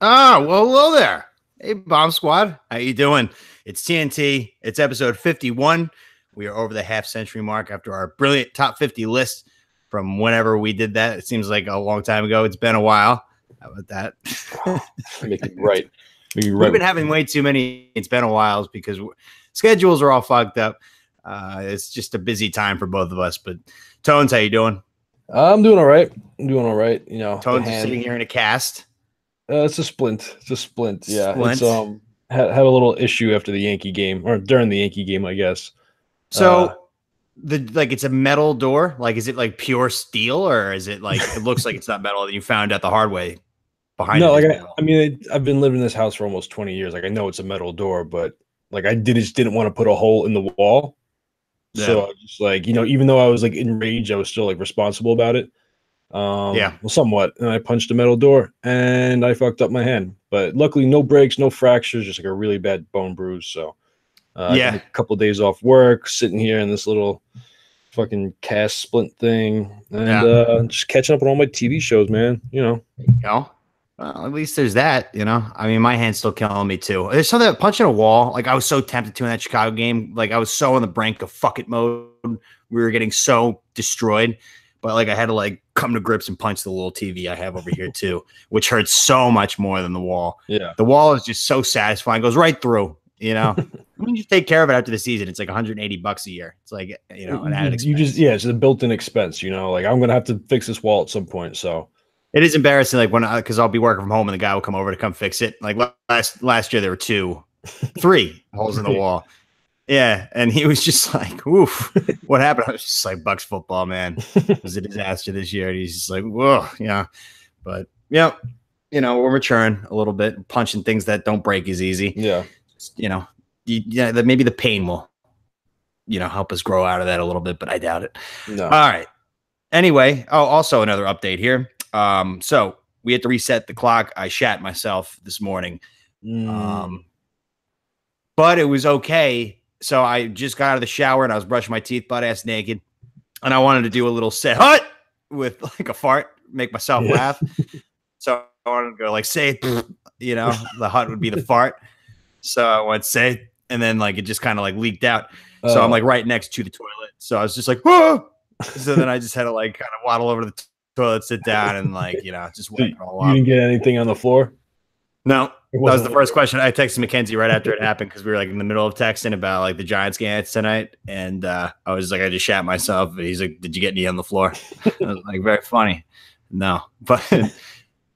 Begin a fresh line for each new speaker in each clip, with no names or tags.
Well, hello there. Hey, Bomb Squad. How you doing? It's TNT. It's episode 51. We are over the half-century mark after our brilliant top 50 list from whenever we did that. It seems like a long time ago. It's been a while. How about that?
Make you right.
We've been having way too many. It's been a while because schedules are all fucked up. It's just a busy time for both of us. But Tones, how you doing?
I'm doing all right. You know,
Tones is sitting here in a cast.
It's a splint. Yeah,
Splint.
it's had a little issue after the Yankee game or during the Yankee game, I guess.
So it's a metal door. Like, is it like pure steel, or is it like it looks like it's not metal that you found out the hard way? Behind
no,
it
like I mean, I've been living in this house for almost 20 years. Like I know it's a metal door, but like just didn't want to put a hole in the wall.
Yeah.
So I just like, you know, even though I was like enraged, I was still like responsible about it.
Yeah.
Well, somewhat. And I punched a metal door and I fucked up my hand. But luckily, no breaks, no fractures, just like a really bad bone bruise. So I took a couple of days off work, sitting here in this little fucking cast splint thing, and just catching up on all my TV shows, man. You know.
Well, at least there's that, you know. I mean, my hand's still killing me too. There's something about punching a wall. Like, I was so tempted to in that Chicago game. Like, I was so on the brink of fuck it mode. We were getting so destroyed. But like, I had to like come to grips and punch the little TV I have over here too, which hurts so much more than the wall.
Yeah.
The wall is just so satisfying. It goes right through, you know. When you take care of it after the season, it's like $180 a year. It's like, you know, an added expense.
It's a built-in expense, you know. Like, I'm gonna have to fix this wall at some point. So
it is embarrassing, like because I'll be working from home and the guy will come over to come fix it. Like last year, there were 3 holes in the wall. Yeah, and he was just like, "Oof, what happened?" I was just like, "Bucks football, man, it was a disaster this year." And he's just like, "Whoa, yeah," but yeah, you know, we're maturing a little bit, punching things that don't break as easy.
Yeah,
you know, that maybe the pain will, you know, help us grow out of that a little bit, but I doubt it.
No.
All right. Anyway, also another update here. So we had to reset the clock. I shat myself this morning, but it was okay. So I just got out of the shower and I was brushing my teeth butt ass naked, and I wanted to do a little say hut with like a fart, make myself laugh. So I wanted to go like say, you know, the hut would be the fart. So I went say, and then like it just kind of like leaked out. So I'm like right next to the toilet. So I was just like, whoa. So then I just had to like kind of waddle over to the toilet, sit down, and like, you know, just wipe it all off.
You didn't get anything on the floor?
No. That was the first question. I texted Mackenzie right after it happened because we were like in the middle of texting about like the Giants game tonight. And I was like, I just shat myself. And he's like, did you get any on the floor? I was like, very funny. No. But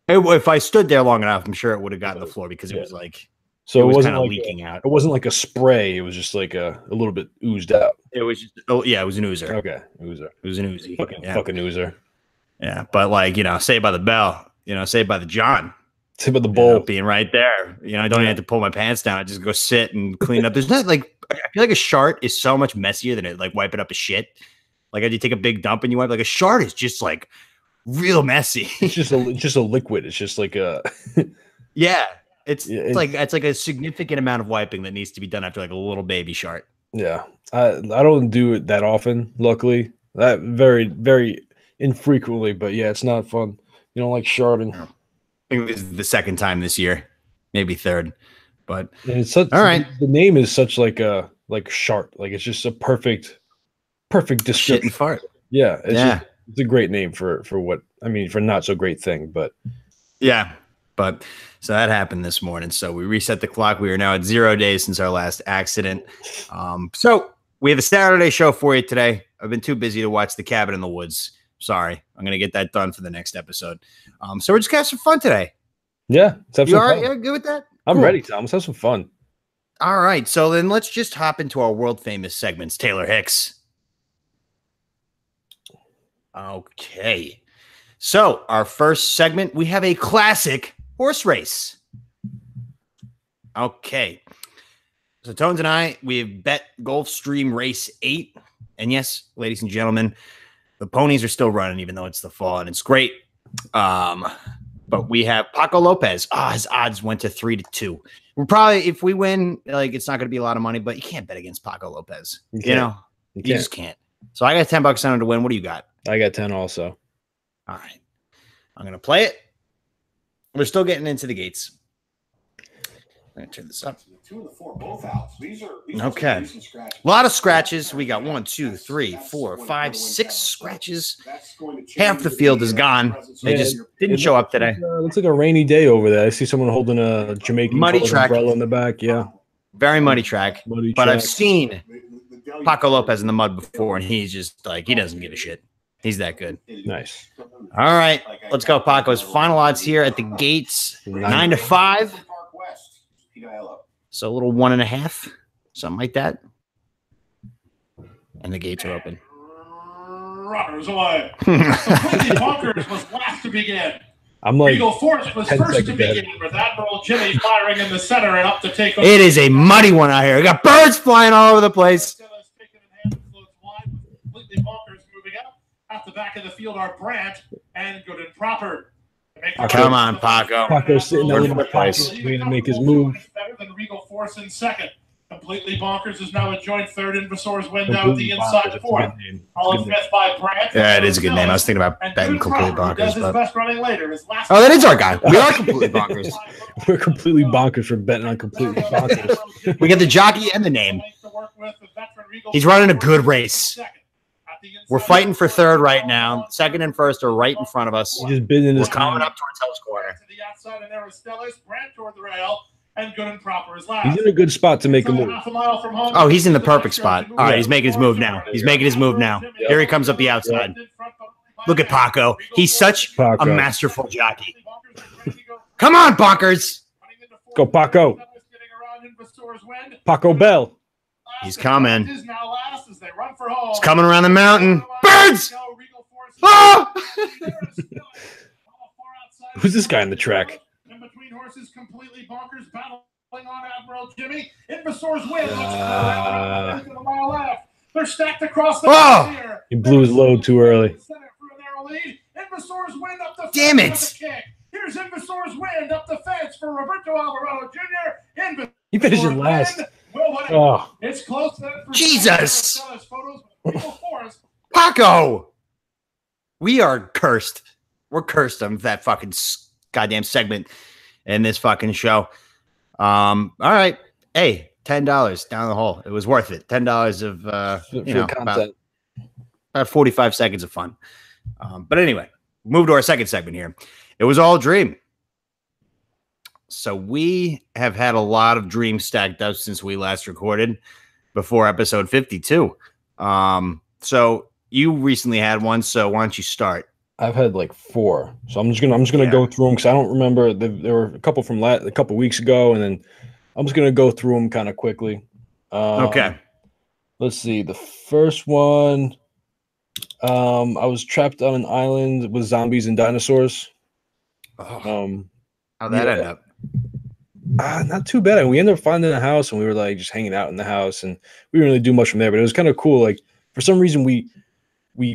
if I stood there long enough, I'm sure it would have gotten the floor because it was like,
so it wasn't
kind of
like
leaking out.
It wasn't like a spray. It was just like a little bit oozed out.
It was just, it was an oozer.
Okay. Oozer.
It was an oozy.
Fucking oozer.
Yeah. But like, you know, Saved by the Bell, you know, Saved by the John.
Tip of the bowl,
you know, being right there. You know, I don't even have to pull my pants down. I just go sit and clean up. There's not like, I feel like a shart is so much messier than it like wiping up a shit. Like, you take a big dump and you wipe. Like, a shart is just like real messy.
It's just a liquid. It's just like a
yeah. It's like a significant amount of wiping that needs to be done after like a little baby shart.
Yeah, I don't do it that often. Luckily, that very very infrequently. But yeah, it's not fun. You don't like sharting.
I think this is the second time this year, maybe third, but
it's such, all right. The name is such like a shart, like it's just a perfect description.
Shit and fart.
Yeah, it's a great name for what I mean for not so great thing, but
yeah, but so that happened this morning. So we reset the clock. We are now at 0 days since our last accident. So we have a Saturday show for you today. I've been too busy to watch The Cabin in the Woods. Sorry, I'm gonna get that done for the next episode. So we're just gonna have some fun today.
Yeah, let's have some fun.
Yeah, good with that?
I'm ready, Tom. Let's have some fun.
All right, so then let's just hop into our world famous segments. Taylor Hicks. Okay, so our first segment, we have a classic horse race. Okay, so Tones and I, we have bet Gulfstream Race 8, and yes, ladies and gentlemen, the ponies are still running, even though it's the fall, and it's great. But we have Paco Lopez. His odds went to 3-2. We're probably, if we win, like, it's not going to be a lot of money, but you can't bet against Paco Lopez. You know, you just can't. So I got $10 on him to win. What do you got?
I got 10 also.
All right, I'm going to play it. We're still getting into the gates. I'm going to turn this up.
2 and the 4, both outs. These are
okay. A lot of scratches. We got 1, 2, 3, 4, 5, 6 scratches. Half the field is gone. They just didn't show up today.
Looks like a rainy day over there. I see someone holding a Jamaican
muddy track
umbrella in the back. Yeah.
Very muddy track.
Muddy
but
track.
I've seen Paco Lopez in the mud before, and he's just like, he doesn't give a shit. He's that good.
Nice.
All right. Let's go, Paco's final odds here at the gates. 9 to 5. So a little 1.5, something like that. And the gates are open.
Runners away. Bonkers was last to begin.
I'm like
Regal Force was first to begin with Admiral Jimmy firing in the center and up to take over.
It is a muddy one out here. We got birds flying all over the place.
Completely Bonkers moving up. At the back of the field are Brandt and Good and Proper.
Come on, Paco.
Paco's sitting there in the place, waiting to make his move.
Better than Regal Force in second. Completely Bonkers is now a joint third. Invasaur's win down at the inside fourth. Followed fifth by Brandt.
Yeah, it is a good name. I was thinking about betting Completely Bonkers.
Oh,
that is our guy. We are Completely Bonkers.
We're completely bonkers for betting on Completely Bonkers.
We get the jockey and the name. He's running a good race. We're fighting for third right now. Second and first are right in front of us.
He's just been in
We're
this
coming up towards Hell's Corner.
To the outside, and there is Stellis. Brandt toward the rail, and Good and Proper is last.
He's in a good spot to make a move.
Half a mile from home.
Oh, he's in the perfect spot. All right, he's making his move now. He's making his move now. Here he comes up the outside. Look at Paco. He's such a masterful jockey. Come on, Bonkers.
Go, Paco. Paco Bell.
He's coming.
He's
coming around the mountain. Birds! Oh!
Who's this guy in the track?
In between horses, Completely Bonkers battling on Admiral Jimmy. Invasaur's win. A mile left. They're stacked across the here.
He blew his load too early.
Invasaur's win up the
damn it!
Here's Invasaur's win up the fence for Roberto Alvarado Jr.
He finished in last. Oh,
it's close.
Jesus! Paco! We are cursed. We're cursed on that fucking goddamn segment in this fucking show. All right. Hey, $10 down the hole. It was worth it. $10 of about 45 seconds of fun. But anyway, move to our second segment here. It was all a dream. So we have had a lot of dreams stacked up since we last recorded before episode 52. So you recently had one. So why don't you start?
I've had like 4. So I'm just gonna go through them because I don't remember. There were a couple from a couple weeks ago, and then I'm just gonna go through them kind of quickly.
Okay.
Let's see. The first one, I was trapped on an island with zombies and dinosaurs.
How'd that end up?
Not too bad. We ended up finding a house, and we were like just hanging out in the house, and we didn't really do much from there. But it was kind of cool. Like for some reason, we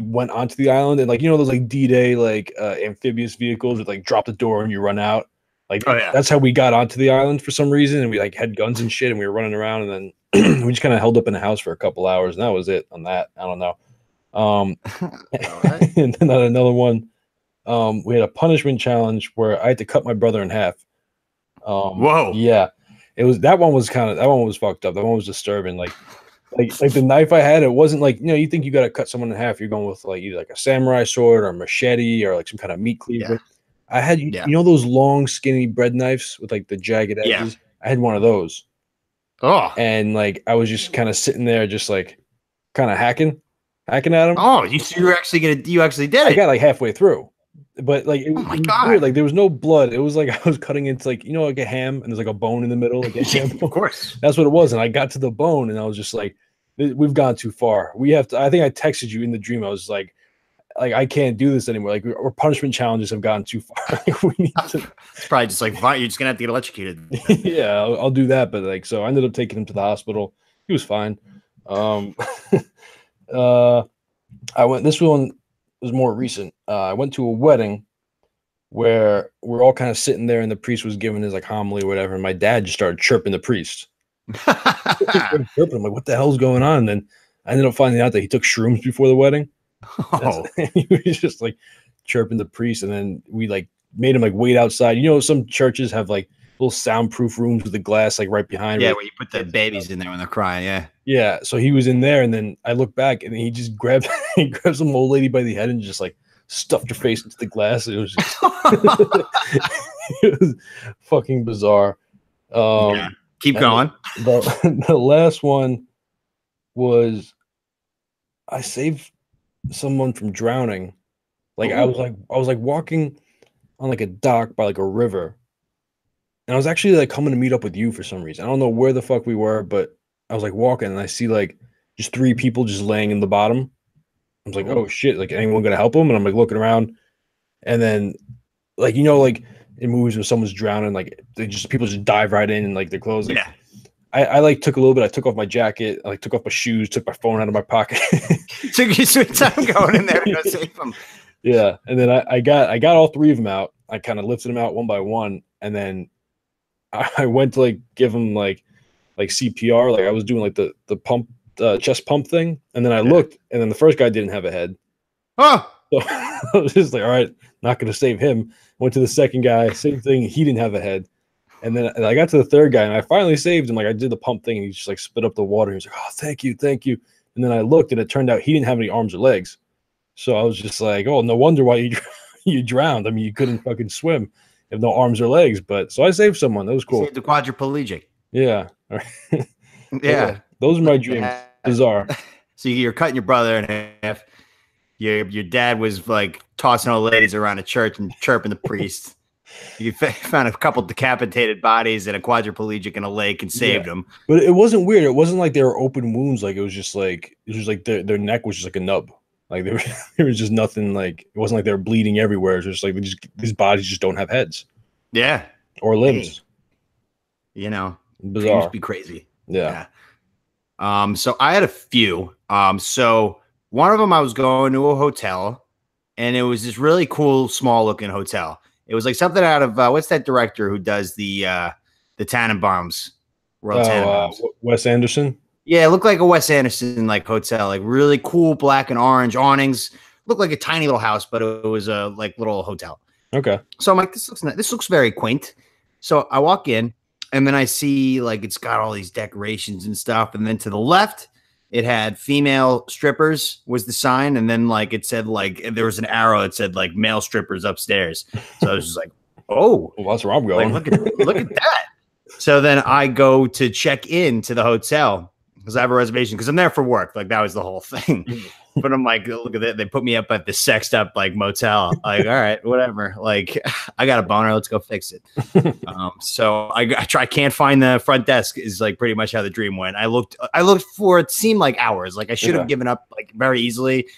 went onto the island, and like those like D-Day like amphibious vehicles that like drop the door and you run out. Like that's how we got onto the island for some reason, and we like had guns and shit, and we were running around, and then we just kind of held up in the house for a couple hours, and that was it on that. I don't know. And then another one. We had a punishment challenge where I had to cut my brother in half.
Whoa.
Yeah. That one was fucked up. That one was disturbing. Like the knife I had, it wasn't like, you think you got to cut someone in half. You're going with like either like a samurai sword or a machete or like some kind of meat cleaver.
Yeah.
I had, those long skinny bread knives with like the jagged edges. Yeah. I had one of those.
Oh.
And like, I was just kind of sitting there, just like kind of hacking at him.
Oh, you actually did it.
I got like halfway through. But like, it was weird. Like there was no blood. It was like I was cutting into like like a ham, and there's like a bone in the middle. Like a ham.
Of course,
that's what it was. And I got to the bone, and I was just like, "We've gone too far. We have to." I think I texted you in the dream. I was like I can't do this anymore. Like our punishment challenges have gone too far. We need to.
It's probably just like you're just gonna have to get electrocuted.
Yeah, I'll do that. But like, so I ended up taking him to the hospital. He was fine. I went. This one was more recent. I went to a wedding where we're all kind of sitting there, and the priest was giving his like homily or whatever, and my dad just started chirping the priest. I'm like, what the hell's going on? And then I ended up finding out that he took shrooms before the wedding. Oh. He was just like chirping the priest, and then we like made him like wait outside. You know, some churches have like little soundproof rooms with the glass like right behind.
Yeah, where you put the babies in there when they're crying. Yeah.
Yeah. So he was in there, and then I looked back, and he just grabbed some old lady by the head and just like stuffed her face into the glass. It was just it was fucking bizarre.
Yeah. Keep going.
The last one was I saved someone from drowning. Like I was like walking on like a dock by like a river. And I was actually like coming to meet up with you for some reason. I don't know where the fuck we were, but I was like walking and I see like just 3 people just laying in the bottom. I was like, oh shit, like anyone gonna help them? And I'm like looking around, and then like, you know, like in movies when someone's drowning, like people just dive right in and like their clothes. Like,
yeah.
I like took a little bit. I took off my jacket, I like took off my shoes, took my phone out of my pocket.
Took your sweet time going in there to go save them.
Yeah, and then I got all 3 of them out. I kind of lifted them out one by one, and then I went to like give them like CPR. Like I was doing like the pump, chest pump thing, and then I looked, and then the first guy didn't have a head.
Oh,
so I was just like, all right, not going to save him. Went to the second guy, same thing. He didn't have a head. And then I got to the third guy, and I finally saved him. Like I did the pump thing, and he just like spit up the water. He was like, "Oh, thank you." And then I looked, and it turned out he didn't have any arms or legs. So I was just like, "Oh, no wonder why you drowned. I mean, you couldn't fucking swim. You have no arms or legs." But so I saved someone. That was cool.
Saved the quadriplegic.
Yeah.
Yeah.
Those are my dreams. Bizarre.
So you're cutting your brother in half. Your dad was like tossing old ladies around a church and chirping the priest. You found a couple decapitated bodies and a quadriplegic in a lake and saved them.
But it wasn't weird. It wasn't like they were open wounds. Like it was just like their neck was just like a nub. Like there was just nothing. Like it wasn't like they were bleeding everywhere. It was just like these bodies just don't have heads.
Yeah.
Or limbs.
Hey. You know,
bizarre.
Dreams be crazy.
Yeah.
So I had a few. So one of them I was going to a hotel, and it was this really cool, small looking hotel. It was like something out of what's that director who does the Tannenbaums, Royal Tannenbaums?
Wes Anderson.
Yeah, it looked like a Wes Anderson like hotel, like really cool black and orange awnings. Looked like a tiny little house, but it was a like little hotel.
Okay.
So I'm like, this looks very quaint. So I walk in, and then I see like it's got all these decorations and stuff, and then to the left, it had female strippers was the sign, and then like it said like there was an arrow that said like male strippers upstairs. So I was just like, oh,
well, that's where I'm going.
Like, look at that. So then I go to check in to the hotel because I have a reservation because I'm there for work. Like that was the whole thing. But I'm like, look at that. They put me up at the sexed up like motel. Like, all right, whatever. Like, I got a boner. Let's go fix it. So I can't find the front desk. Is like pretty much how the dream went. I looked for it. Seemed like hours. Like I should have given up like very easily.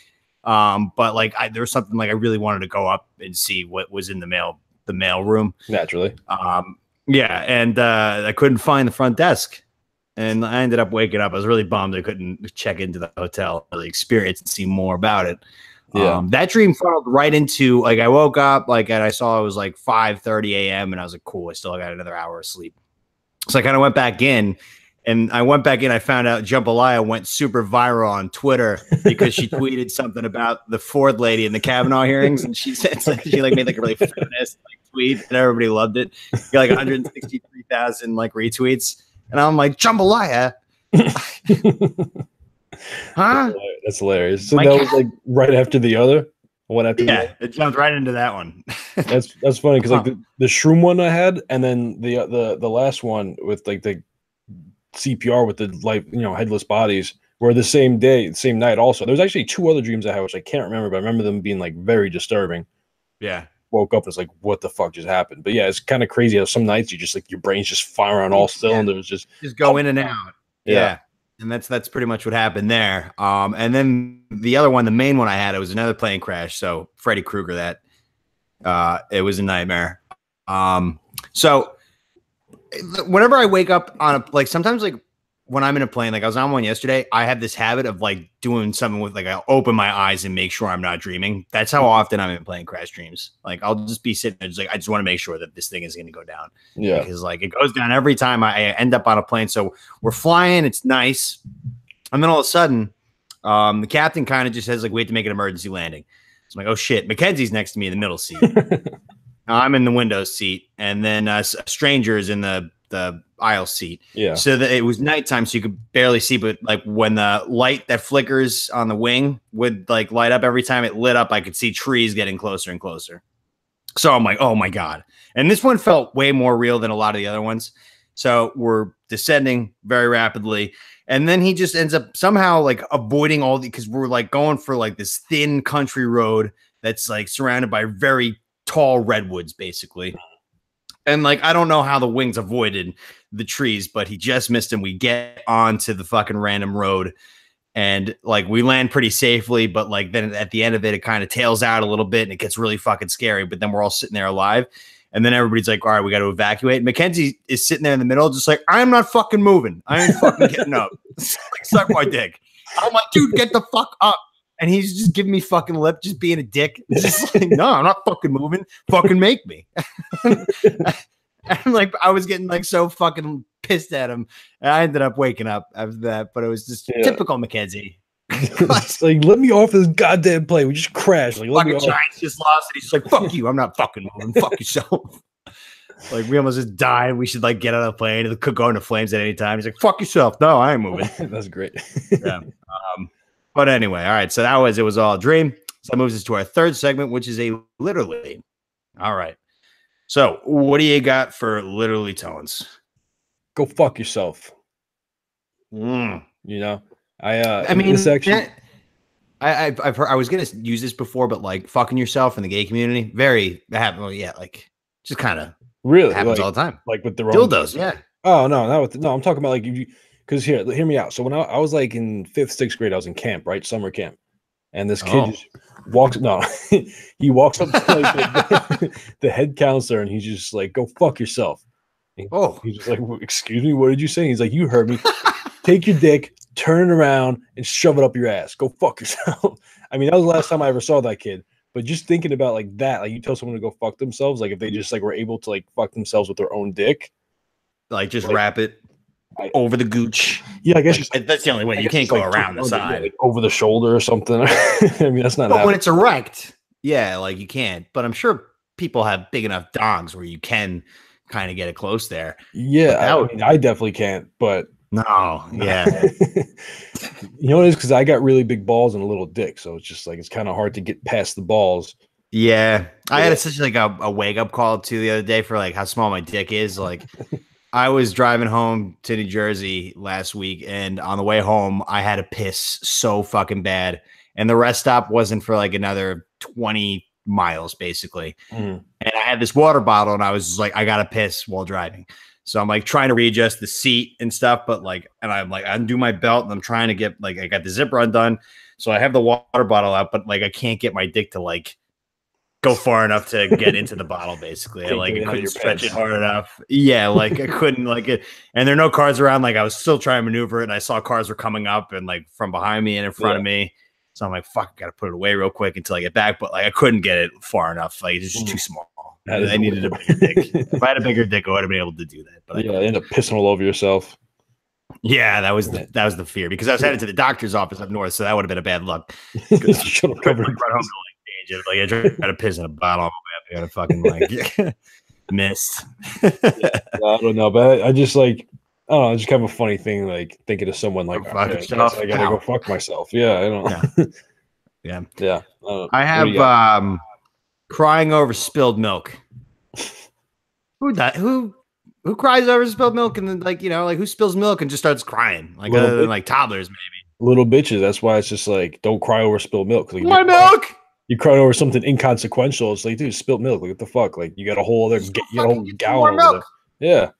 But like there was something like I really wanted to go up and see what was in the mail room.
Naturally.
Yeah, and I couldn't find the front desk. And I ended up waking up. I was really bummed I couldn't check into the hotel, really experience and see more about it.
Yeah.
That dream funneled right into like I woke up like and I saw it was like 5:30 a.m. and I was like, cool, I still got another hour of sleep. So I kind of went back in, and I found out Jambalaya went super viral on Twitter because she tweeted something about the Ford lady in the Kavanaugh hearings, and she said she like made like a really feminist like tweet, and everybody loved it. Got like 163,000 like retweets. And I'm like, Jambalaya? Huh?
That's hilarious. So that was like right after the other? One after the other?
It jumped right into that one.
That's funny because like the shroom one I had, and then the last one with like the CPR with the headless bodies were the same day, same night also. There was actually 2 other dreams I had, which I can't remember, but I remember them being like very disturbing.
Yeah.
Woke up and it's like, what the fuck just happened? But yeah, it's kind of crazy how some nights you just like your brain's just firing on all cylinders, just
go in and out. Yeah. And that's pretty much what happened there. And then the other one, the main one I had, it was another plane crash. So Freddy Krueger, that it was a nightmare. So whenever I wake up on sometimes like when I'm in a plane, like I was on one yesterday, I have this habit of like doing something with like I'll open my eyes and make sure I'm not dreaming. That's how often I'm in plane crash dreams. Like I'll just be sitting there just like I just want to make sure that this thing is going to go down.
Yeah,
because like it goes down every time I end up on a plane. So we're flying, it's nice, and then all of a sudden, the captain kind of just says like, "We have to make an emergency landing." So I'm like, "Oh shit!" Mackenzie's next to me in the middle seat. I'm in the window seat, and then a stranger is in the aisle seat.
Yeah.
So that it was nighttime, so you could barely see, but like when the light that flickers on the wing would like light up every time it lit up, I could see trees getting closer and closer. So I'm like, oh my God. And this one felt way more real than a lot of the other ones. So we're descending very rapidly. And then he just ends up somehow like avoiding all the, because we're like going for like this thin country road that's like surrounded by very tall redwoods, basically. And like, I don't know how the wings avoided the trees, but he just missed him. We get onto the fucking random road and like we land pretty safely, but like then at the end of it, it kind of tails out a little bit and it gets really fucking scary. But then we're all sitting there alive. And then everybody's like, all right, we got to evacuate. Mackenzie is sitting there in the middle, just like, I'm not fucking moving. I ain't fucking getting up. Suck my dick. I'm like, dude, get the fuck up. And he's just giving me fucking lip, just being a dick. Just like, no, I'm not fucking moving. Fucking make me. And like, I was getting like so fucking pissed at him. And I ended up waking up after that, but it was just typical Mackenzie.
It's like, let me off this goddamn plane. We just crashed. Like,
fucking Giants just lost, and he's like, "Fuck you! I'm not fucking moving. Fuck yourself." Like we almost just died. We should like get on a plane. It could go into flames at any time. He's like, "Fuck yourself." No, I ain't moving.
That's great.
Yeah. But anyway, all right. So it was all a dream. So that moves us to our third segment, which is a literally. All right. So what do you got for literally tones?
Go fuck yourself.
You
know. I
mean,
this actually,
I've heard. I was gonna use this before, but like fucking yourself in the gay community, very like just kind of
really
happens
like,
all the time.
Like with the
dildos, yeah.
Oh no, not with no. I'm talking about like if you because hear me out. So when I was like in 5th, 6th grade, I was in camp, right, summer camp, and this kid just walks. No, he walks up to like the head counselor, and he's just like, "Go fuck yourself." He's just like, "Excuse me, what did you say?" He's like, "You heard me. Take your dick, turn it around, and shove it up your ass. Go fuck yourself." I mean, that was the last time I ever saw that kid. But just thinking about like that, like you tell someone to go fuck themselves, like if they just like were able to like fuck themselves with their own dick,
like just wrap it over the gooch.
Yeah, I guess
that's the only way. You can't go around the side,
like over the shoulder or something. I mean, that's not.
But when it's erect, yeah, like you can't. But I'm sure people have big enough dongs where you can kind of get it close there.
Yeah, I definitely can't. But
no, yeah.
You know what it is? Because I got really big balls and a little dick, so it's just like it's kind of hard to get past the balls.
Yeah, I had such like a wake up call too the other day for like how small my dick is. Like, I was driving home to New Jersey last week, and on the way home, I had to piss so fucking bad, and the rest stop wasn't for like another 20 miles basically. And I had this water bottle, and I was just like, I gotta piss while driving. So I'm like trying to readjust the seat and stuff, but like, and I'm like, I undo my belt and I'm trying to get like, I got the zipper undone. So I have the water bottle out, but like, I can't get my dick to like go far enough to get into the bottle. Basically, I couldn't stretch it hard enough. Yeah. Like I couldn't like it. And there are no cars around. Like I was still trying to maneuver it. And I saw cars were coming up and like from behind me and in front of me. So I'm like, fuck, I got to put it away real quick until I get back. But like, I couldn't get it far enough. Like it's just too small. I needed a bigger dick. If I had a bigger dick, I would have been able to do that. But
yeah, I end up pissing all over yourself.
Yeah, that was the fear because I was headed to the doctor's office up north, so that would have been a bad luck.
Should have covered
right home to like change it. Like I tried to piss in a bottle. I got to fucking like missed.
I don't know, but I just like I don't know. It's just kind of a funny thing, like thinking of someone like
I
gotta go fuck myself. Yeah, I don't. Yeah.
I have crying over spilled milk. Who cries over spilled milk and then like like who spills milk and just starts crying like other than like toddlers maybe
little bitches. That's why it's just like don't cry over spilled milk. Like,
my milk.
You cry over something inconsequential. It's like, dude, spilled milk. Like, what the fuck? Like you got a whole other gallon of milk. Yeah.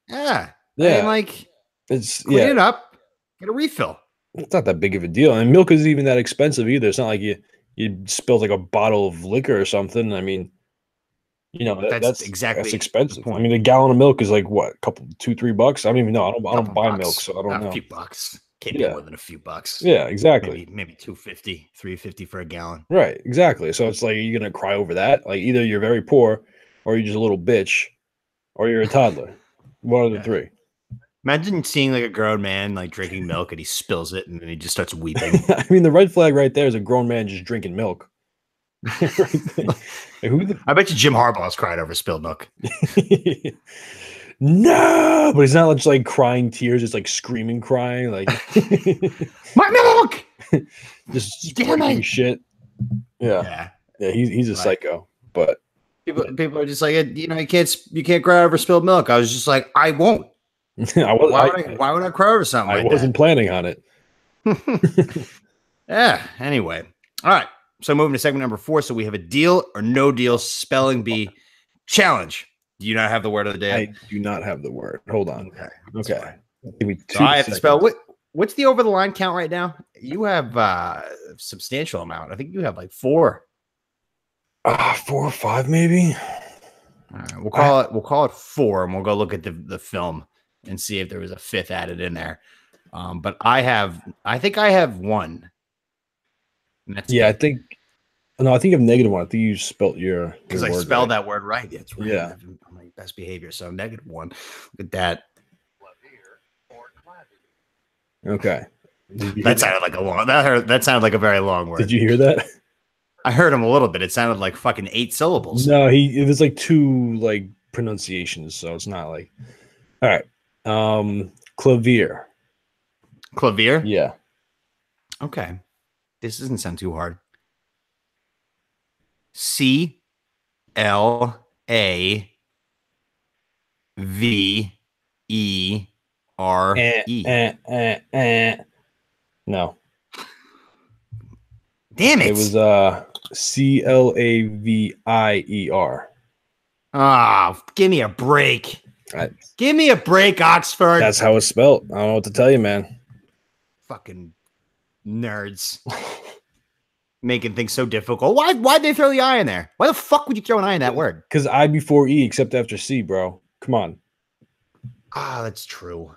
I mean, like
it's
clean it up, get a refill.
It's not that big of a deal, and milk isn't even that expensive either. It's not like you spilled like a bottle of liquor or something. I mean, that's expensive. I mean, a gallon of milk is like what, a couple, $2-3. I don't even know. I don't buy milk, so I don't know.
A few bucks. Can't be more than a few bucks.
Yeah, exactly.
Maybe $2.50, $3.50 for a gallon.
Right, exactly. So it's like you're gonna cry over that. Like either you're very poor, or you're just a little bitch, or you're a toddler. One of the three.
Imagine seeing like a grown man like drinking milk and he spills it and then he just starts weeping.
I mean, the red flag right there is a grown man just drinking milk. Like, who the
I bet you Jim Harbaugh's cried over spilled milk.
No, but he's not just like crying tears, it's like screaming, crying, like
My milk!
just
Damn
breaking
it.
shit. Yeah, he's a
Right.
psycho, but
People are just like, you know, you can't cry over spilled milk. I was just like, I won't. Why would I cry over something
I
like
wasn't planning on it.
that? Yeah. Anyway. All right. So moving to segment number 4. So we have a deal or no deal spelling bee challenge. Do you not have the word of the day?
I do not have the word. Hold on. Okay. Give me 2
So I have to
seconds.
spell what's the over the line count right now? You have a substantial amount. I think you have like 4.
4 or 5, maybe.
All right, we'll call it 4, and we'll go look at the film and see if there was a 5th added in there. But I think I have 1. And that's
Yeah, I think you have -1. I think you spelt your
because I
word
spelled
right.
that word right. That's right.
Yeah.
I'm my best behavior. So -1. Look at that.
Okay. Did you hear
That sounded like a long. That sounded like a very long word.
Did you hear that?
I heard him a little bit. It sounded like fucking 8 syllables.
No, it was like 2 like pronunciations, so it's not like. All right. Clavier.
Clavier.
Yeah.
Okay. This doesn't sound too hard. CLAVERE.
No.
Damn it.
It was CLAVIER.
Ah, give me a break.
Right.
Give me a break, Oxford.
That's how it's spelled. I don't know what to tell you, man.
Fucking nerds. Making things so difficult. Why'd they throw the I in there? Why the fuck would you throw an I in that word?
Because I before E except after C, bro. Come on.
Ah, that's true.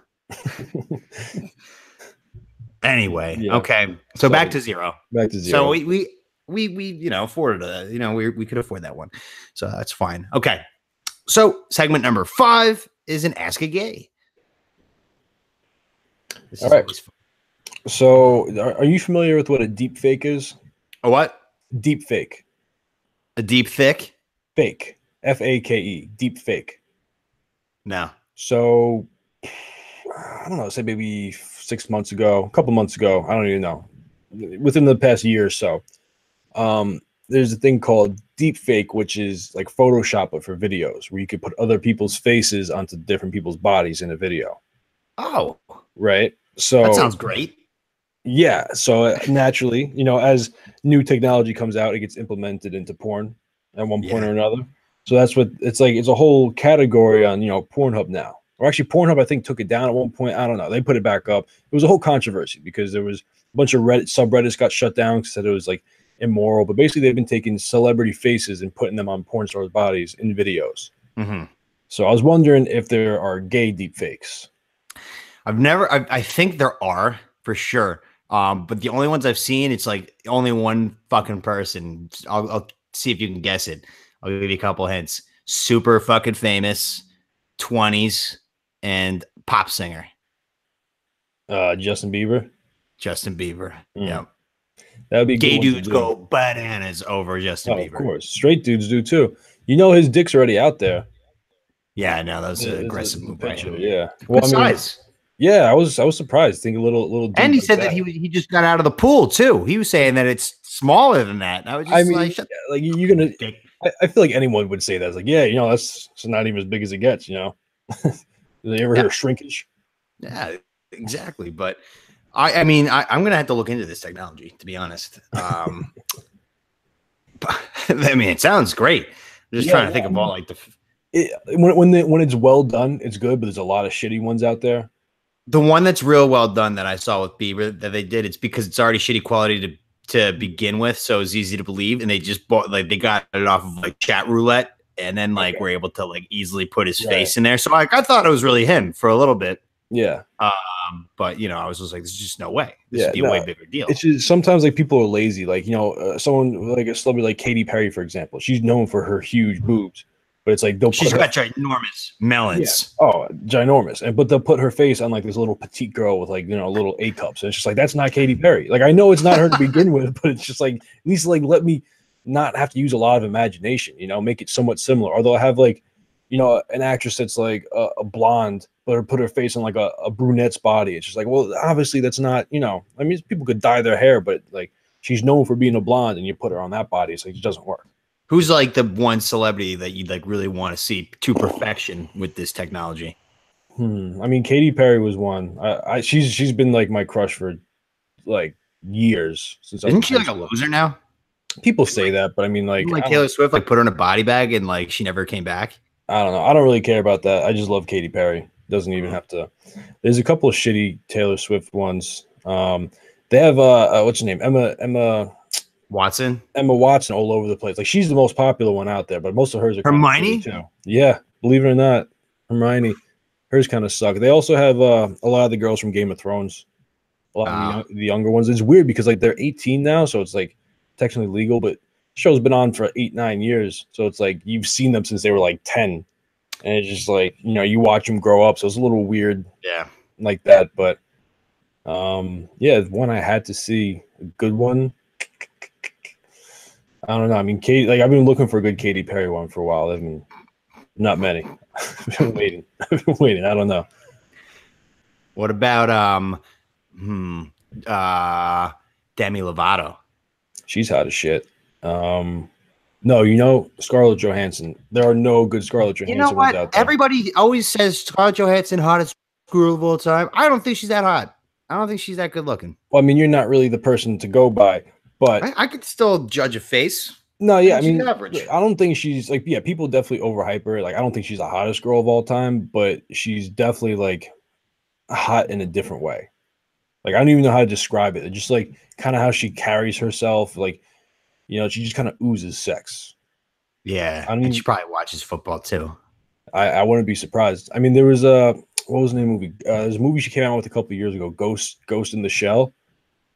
Anyway,
Yeah.
okay. So back to 0.
Back to 0.
So we afforded we could afford that one. So that's fine. Okay. So segment number 5 is an Ask a Gay. This
All
is
right.
always fun.
So are you familiar with what a deep fake is?
A what?
Deep fake.
A deep thick?
Fake. FAKE. Deep fake.
No.
So I don't know, say maybe 6 months ago, a couple months ago, I don't even know. Within the past year or so. There's a thing called deep fake, which is like Photoshop but for videos, where you could put other people's faces onto different people's bodies in a video.
Oh,
Right. So
that sounds great.
yeah. So naturally, as new technology comes out, it gets implemented into porn at one point
Yeah.
or another. So that's what it's like. It's a whole category on, Pornhub now. Or actually, Pornhub, I think, took it down at one point. I don't know. They put it back up. It was a whole controversy because there was a bunch of subreddits got shut down because said it was like immoral. But basically, they've been taking celebrity faces and putting them on porn stars' bodies in videos.
Mm-hmm.
So I was wondering if there are gay deep fakes.
I think there are for sure. But the only ones I've seen, it's like only one fucking person. I'll see if you can guess it. I'll give you a couple hints. Super fucking famous, 20s, and pop singer.
Justin Bieber.
Justin Bieber.
Mm.
Yeah.
That would be a good
Gay
one to
dudes
do.
go bananas over Justin
Oh,
Bieber.
of course. Straight dudes do too. His dick's already out there.
Yeah, no, that was an
There's
aggressive
a
move by
picture,
him.
yeah.
Good size.
Yeah, I was surprised. I think a little.
And he
deep
said
like
that he just got out of the pool too. He was saying that it's smaller than that. And I was just
I mean,
like, shut
like you're gonna.
the dick.
I feel like anyone would say that. It's like, yeah, that's not even as big as it gets. Did you ever hear of shrinkage?
Yeah, exactly. But I'm gonna have to look into this technology, to be honest. But, it sounds great. I'm just trying to think of all like
when it's well done, it's good. But there's a lot of shitty ones out there.
the one that's real well done that I saw with Bieber that they did. It's because it's already shitty quality to begin with, so it's easy to believe. And they just bought they got it off of like chat roulette, and then were able to easily put his face in there. So I thought it was really him for a little bit.
Yeah.
But I was just like, there's just no way. This
Yeah,
would be a way bigger deal.
It's just sometimes people are lazy. Someone like a celebrity like Katy Perry, for example. She's known for her huge boobs, but it's like
She's got ginormous melons.
Yeah. Oh, ginormous. But they'll put her face on this little petite girl with little A cups. And it's just that's not Katy Perry. I know it's not her to begin with, but it's just at least let me not have to use a lot of imagination, you know, make it somewhat similar. Or they'll have like, you know, an actress that's like a blonde, but put her face on like a brunette's body. It's just like, well, obviously that's not, you know, I mean, people could dye their hair, but like she's known for being a blonde and you put her on that body. It's like, it doesn't work.
Who's like the one celebrity that you'd like really want to see to perfection with this technology?
I mean, Katy Perry was one. She's been like my crush for like years since.
Isn't she like a loser now?
People say that, but I mean, like
Taylor Swift, like put her in a body bag and like she never came back.
I don't know. I don't really care about that. I just love Katy Perry. Doesn't even have to. There's a couple of shitty Taylor Swift ones. They have what's her name? Emma
Watson
all over the place. Like she's the most popular one out there, but most of hers are
Hermione
too. Yeah, believe it or not, Hermione. Hers kind of suck. They also have a lot of the girls from Game of Thrones. A lot of the younger ones. It's weird because like they're 18 now, so it's like technically legal, but the show's been on for 8-9 years. So it's like you've seen them since they were like 10. And it's just like, you know, you watch them grow up. So it's a little weird.
Yeah.
Like that. But yeah, one I had to see, a good one. I don't know. I mean, I've been looking for a good Katy Perry one for a while. I mean, not many. I've been waiting. I don't know.
What about Demi Lovato?
She's hot as shit. No, you know, Scarlett Johansson. There are no good Scarlett Johansson
ones
out there.
Everybody always says Scarlett Johansson hottest girl of all time. I don't think she's that hot. I don't think she's that good looking.
Well, I mean, you're not really the person to go by, but
I could still judge a face.
No, yeah, I mean,
average.
I don't think she's like, yeah, people definitely overhype her. Like, I don't think she's the hottest girl of all time, but she's definitely like hot in a different way. Like, I don't even know how to describe it. Just like kind of how she carries herself, like, you know, she just kind of oozes sex.
Yeah,
I mean,
and she probably watches football too.
I wouldn't be surprised. I mean, there was what was the name of the movie? There's a movie she came out with a couple of years ago, Ghost in the Shell,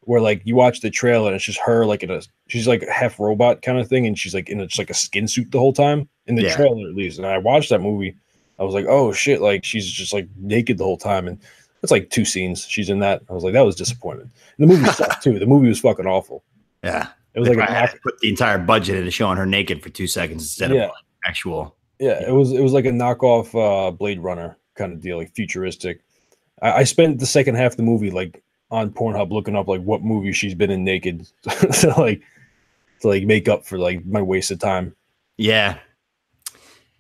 where like you watch the trailer and it's just her like she's like a half robot kind of thing, and she's like in just like a skin suit the whole time in the trailer at least. And I watched that movie, I was like, oh shit, like she's just like naked the whole time, and it's like 2 scenes she's in that. I was like, that was disappointing. And the movie sucked too. The movie was fucking awful.
Yeah.
It was like
I had to put the entire budget into showing her naked for 2 seconds instead of like actual.
Yeah, it was like a knockoff Blade Runner kind of deal, like futuristic. I spent the second half of the movie like on Pornhub looking up like what movie she's been in naked to make up for like my wasted time.
Yeah.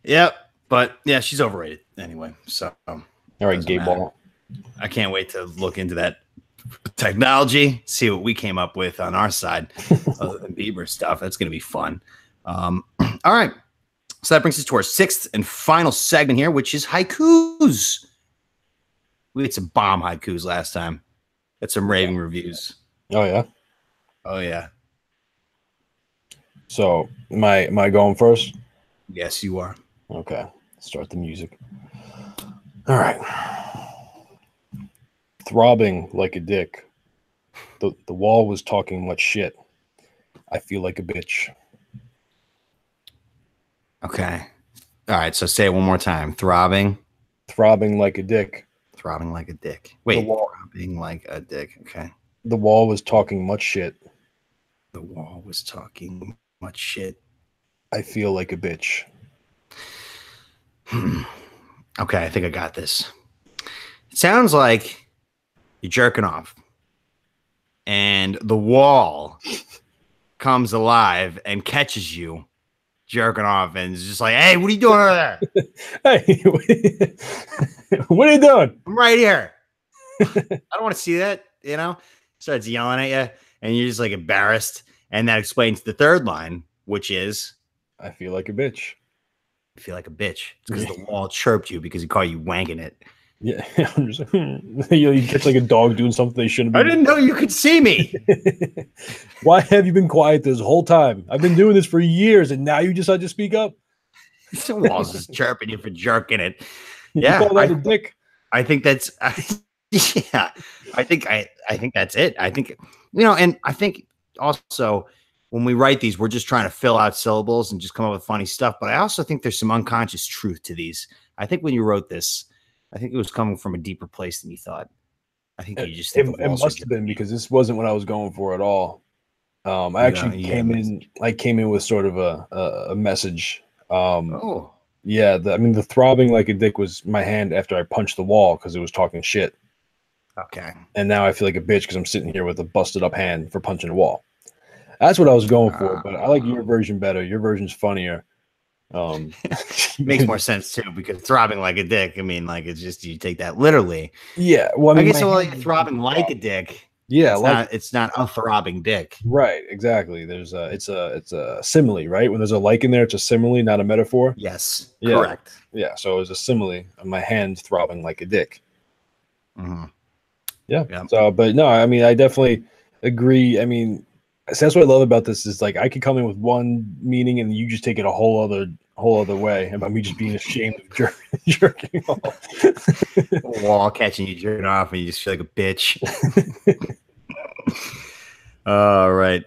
Yep. But yeah, she's overrated anyway. So
all right, gay ball.
I can't wait to look into that technology, see what we came up with on our side other than Bieber stuff. That's going to be fun. All right. So that brings us to our 6th and final segment here, which is haikus. We had some bomb haikus last time. Got some raving reviews.
Oh, yeah?
Oh, yeah.
So am I going first?
Yes, you are.
Okay. Start the music. All right. Throbbing like a dick. The wall was talking much shit. I feel like a bitch.
Okay. All right. So say it one more time. Throbbing
like a dick.
Throbbing like a dick. Wait. Throbbing like a dick. Okay.
The wall was talking much shit.
The wall was talking much shit.
I feel like a bitch.
Okay. I think I got this. It sounds like you're jerking off and the wall comes alive and catches you jerking off and is just like, hey, what are you doing over there?
Hey, what are you doing?
I'm right here. I don't want to see that, you know? Starts yelling at you and you're just like embarrassed. And that explains the 3rd line, which is,
I feel like a bitch.
I feel like a bitch. It's because the wall chirped you because he called you wanking it.
Yeah, you catch like a dog doing something they shouldn't be.
I didn't know you could see me.
Why have you been quiet this whole time? I've been doing this for years, and now you decide to speak up.
The wall's just chirping you for jerking it.
Yeah, you call that a dick.
I think that's. Yeah, I think that's it. I think and I think also when we write these, we're just trying to fill out syllables and just come up with funny stuff. But I also think there's some unconscious truth to these. I think when you wrote this, I think it was coming from a deeper place than you thought. I think you just think
it must have been because this wasn't what I was going for at all. I actually came in with sort of a message.
Oh,
yeah. I mean, the throbbing like a dick was my hand after I punched the wall because it was talking shit.
okay.
And now I feel like a bitch because I'm sitting here with a busted up hand for punching the wall. That's what I was going for, but I like your version better. Your version's funnier.
Makes more sense too, because throbbing like a dick. I mean, like it's just you take that literally.
Yeah. Well, I mean,
guess like throbbing like a dick.
Yeah,
it's not a throbbing dick.
Right. Exactly. There's it's a simile, right? When there's a like in there, it's a simile, not a metaphor.
Yes.
Yeah.
Correct.
Yeah. So it was a simile of my hand throbbing like a dick.
Mm-hmm.
Yeah. So, but no, I mean, I definitely agree. I mean, so that's what I love about this is like I could come in with one meaning and you just take it a whole other way about me just being ashamed of jerking off.
Wall catching you jerking off and you just feel like a bitch. All right.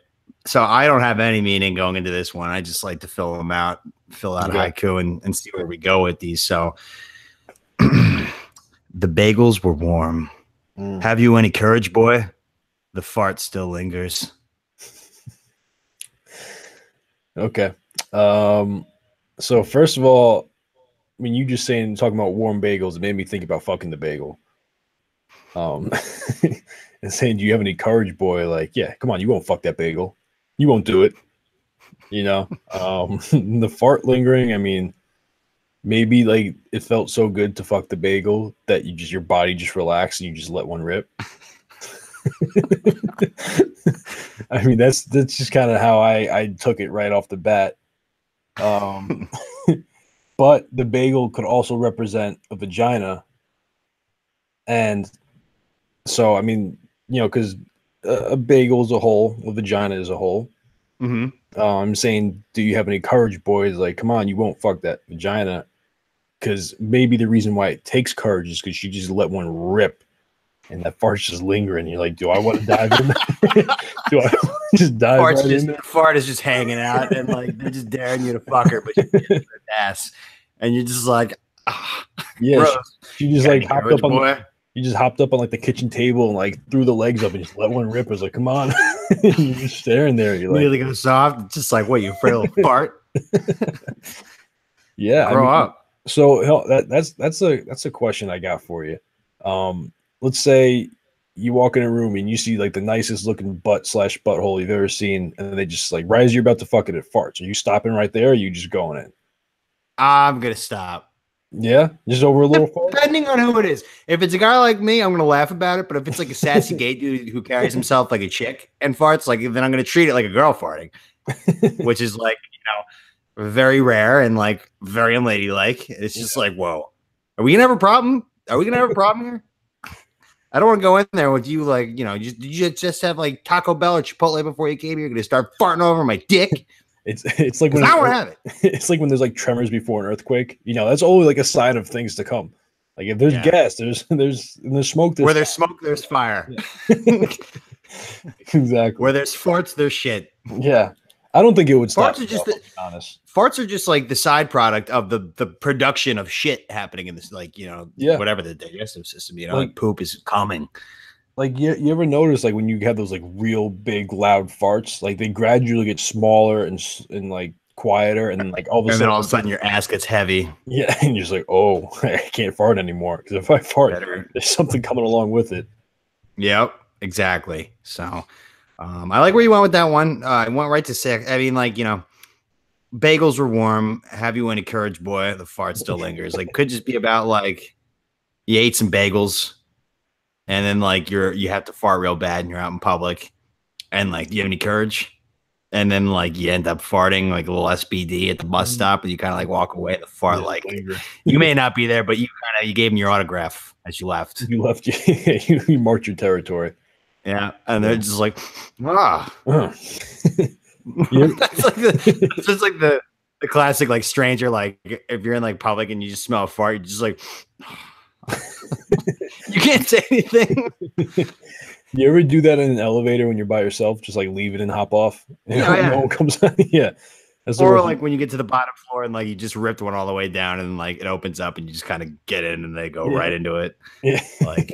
So I don't have any meaning going into this one. I just like to fill out haiku and see where we go with these. So the bagels were warm. Have you any courage, boy? The fart still lingers.
Okay. So first of all, I mean, you just talking about warm bagels, it made me think about fucking the bagel. And saying, do you have any courage, boy? Like, yeah, come on, you won't fuck that bagel. You won't do it. You know, the fart lingering. I mean, maybe like it felt so good to fuck the bagel that your body just relaxed and you just let one rip. I mean, that's just kind of how I took it right off the bat. But the bagel could also represent a vagina. And so, I mean, you know, because a bagel is a hole, a vagina is a hole.
Mm-hmm.
I'm saying, do you have any courage, boys? Like, come on, you won't fuck that vagina. Because maybe the reason why it takes courage is because you just let one rip. And that fart's just lingering. You're like, do I want to dive in there? Do I just dive right in there?
Fart is just hanging out and like they're just daring you to fuck her, but you're an ass. And you're just like,
yeah, she just like hopped up on you just hopped up on like the kitchen table and like threw the legs up and just let one rip. I was like, come on. You're just staring there. You're
really go soft. Just like, what, you afraid of a fart?
Yeah.
Grow up.
So that's a question I got for you. Let's say you walk in a room and you see like the nicest looking butt/butthole you've ever seen, and they just like right as you're about to fuck it, it farts. Are you stopping right there? Or are you just going in?
I'm gonna stop.
Yeah, just over a little fart?
Depending on who it is. If it's a guy like me, I'm gonna laugh about it. But if it's like a sassy gay dude who carries himself like a chick and farts, like then I'm gonna treat it like a girl farting, which is like, you know, very rare and like very unladylike. It's just like, whoa, are we gonna have a problem? Are we gonna have a problem here? I don't want to go in there with you, like, you know, did you just have like Taco Bell or Chipotle before you came here? You're gonna start farting over my dick.
It's like when
I don't have it.
It's like when there's like tremors before an earthquake. You know, that's only like a sign of things to come. Like if there's gas, there's smoke.
Where there's smoke, there's fire.
Yeah. Exactly.
Where there's farts, there's shit.
Yeah, I don't think it would stop.
Farts are just
honest.
Farts are just like the side product of the production of shit happening in this, like, you know, whatever the digestive system. You know, like poop is coming. Like
you ever notice like when you have those like real big loud farts, like they gradually get smaller and like quieter, and then like all of a
sudden your ass gets heavy.
Yeah, and you're just like, oh, I can't fart anymore because if I fart, there's something coming along with it.
Yep, exactly. So I like where you went with that one. I went right to sex. I mean, like, you know, bagels were warm. Have you any courage, boy? The fart still lingers. Like, could just be about like you ate some bagels. And then like you have to fart real bad and you're out in public, and like, do you have any courage? And then like you end up farting like a little SBD at the bus stop, and you kind of like walk away. The fart like you may not be there, but you gave him your autograph as you left.
You left. You marked your territory.
Yeah, and they're just like, ah. It's just like the classic like stranger, like if you're in like public and you just smell a fart, you're just like. You can't say anything.
You ever do that in an elevator when you're by yourself? Just like leave it and hop off. No one comes out. Yeah.
Or like when you get to the bottom floor and like you just ripped one all the way down and like it opens up and you just kind of get in and they go right into it.
Yeah.
Like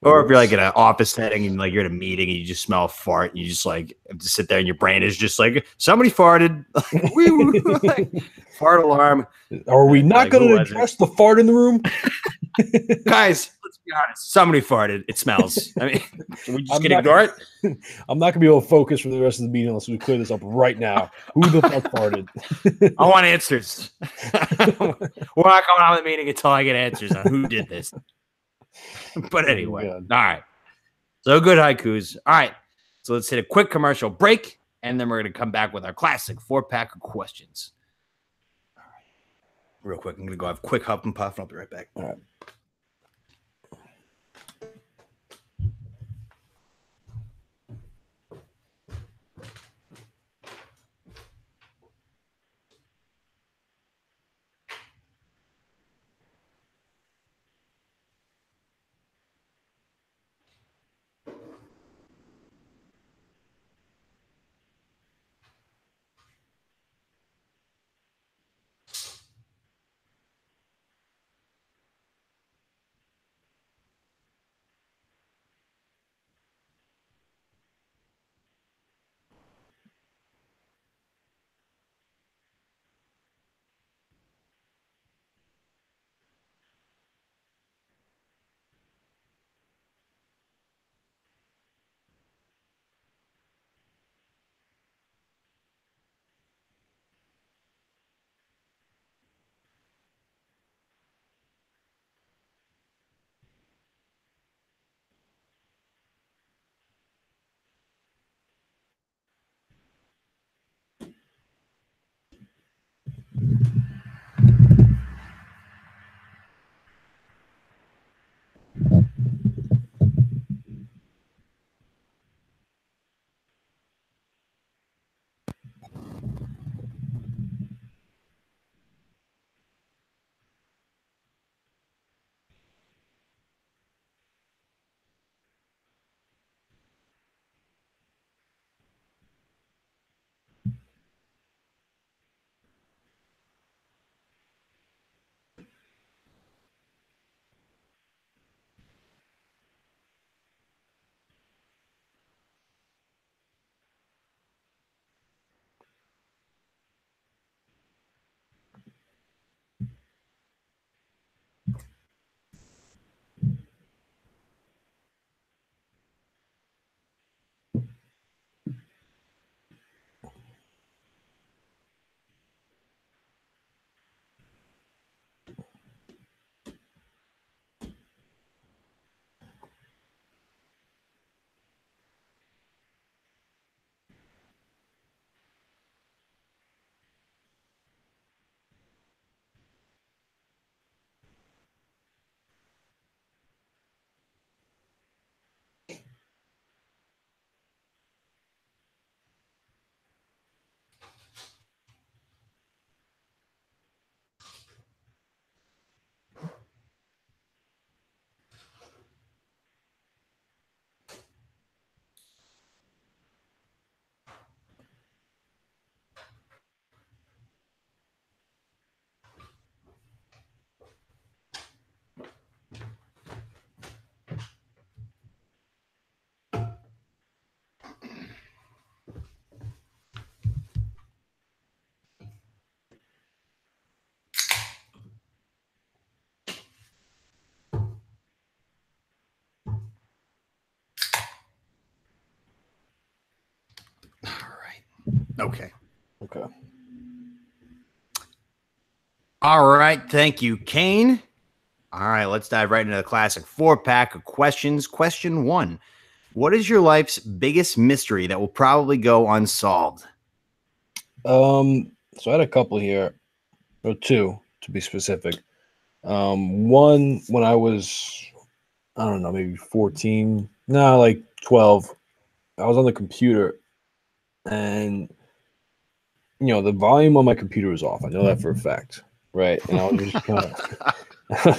Or if you're like in an office setting and like you're at a meeting and you just smell a fart, and you just like have to sit there and your brain is just like somebody farted, like, fart alarm.
Are we not going to address the fart in the room?
Guys, let's be honest. Somebody farted. It smells. I mean, we just can ignore it.
I'm not going to be able to focus for the rest of the meeting unless we clear this up right now. Who the fuck farted?
I want answers. We're not coming out of the meeting until I get answers on who did this. But anyway, all right. So good haikus. All right. So let's hit a quick commercial break, and then we're going to come back with our classic 4-pack of questions. All right. Real quick, I'm going to go have a quick huff and puff, and I'll be right back.
All right.
Okay.
Okay.
All right. Thank you, Kane. All right. Let's dive right into the classic 4-pack of questions. Question 1. What is your life's biggest mystery that will probably go unsolved?
So I had a couple here, or two to be specific. One, when I was, I don't know, maybe 14, no, like 12, I was on the computer, and the volume on my computer was off. I know that for a fact, right? And I was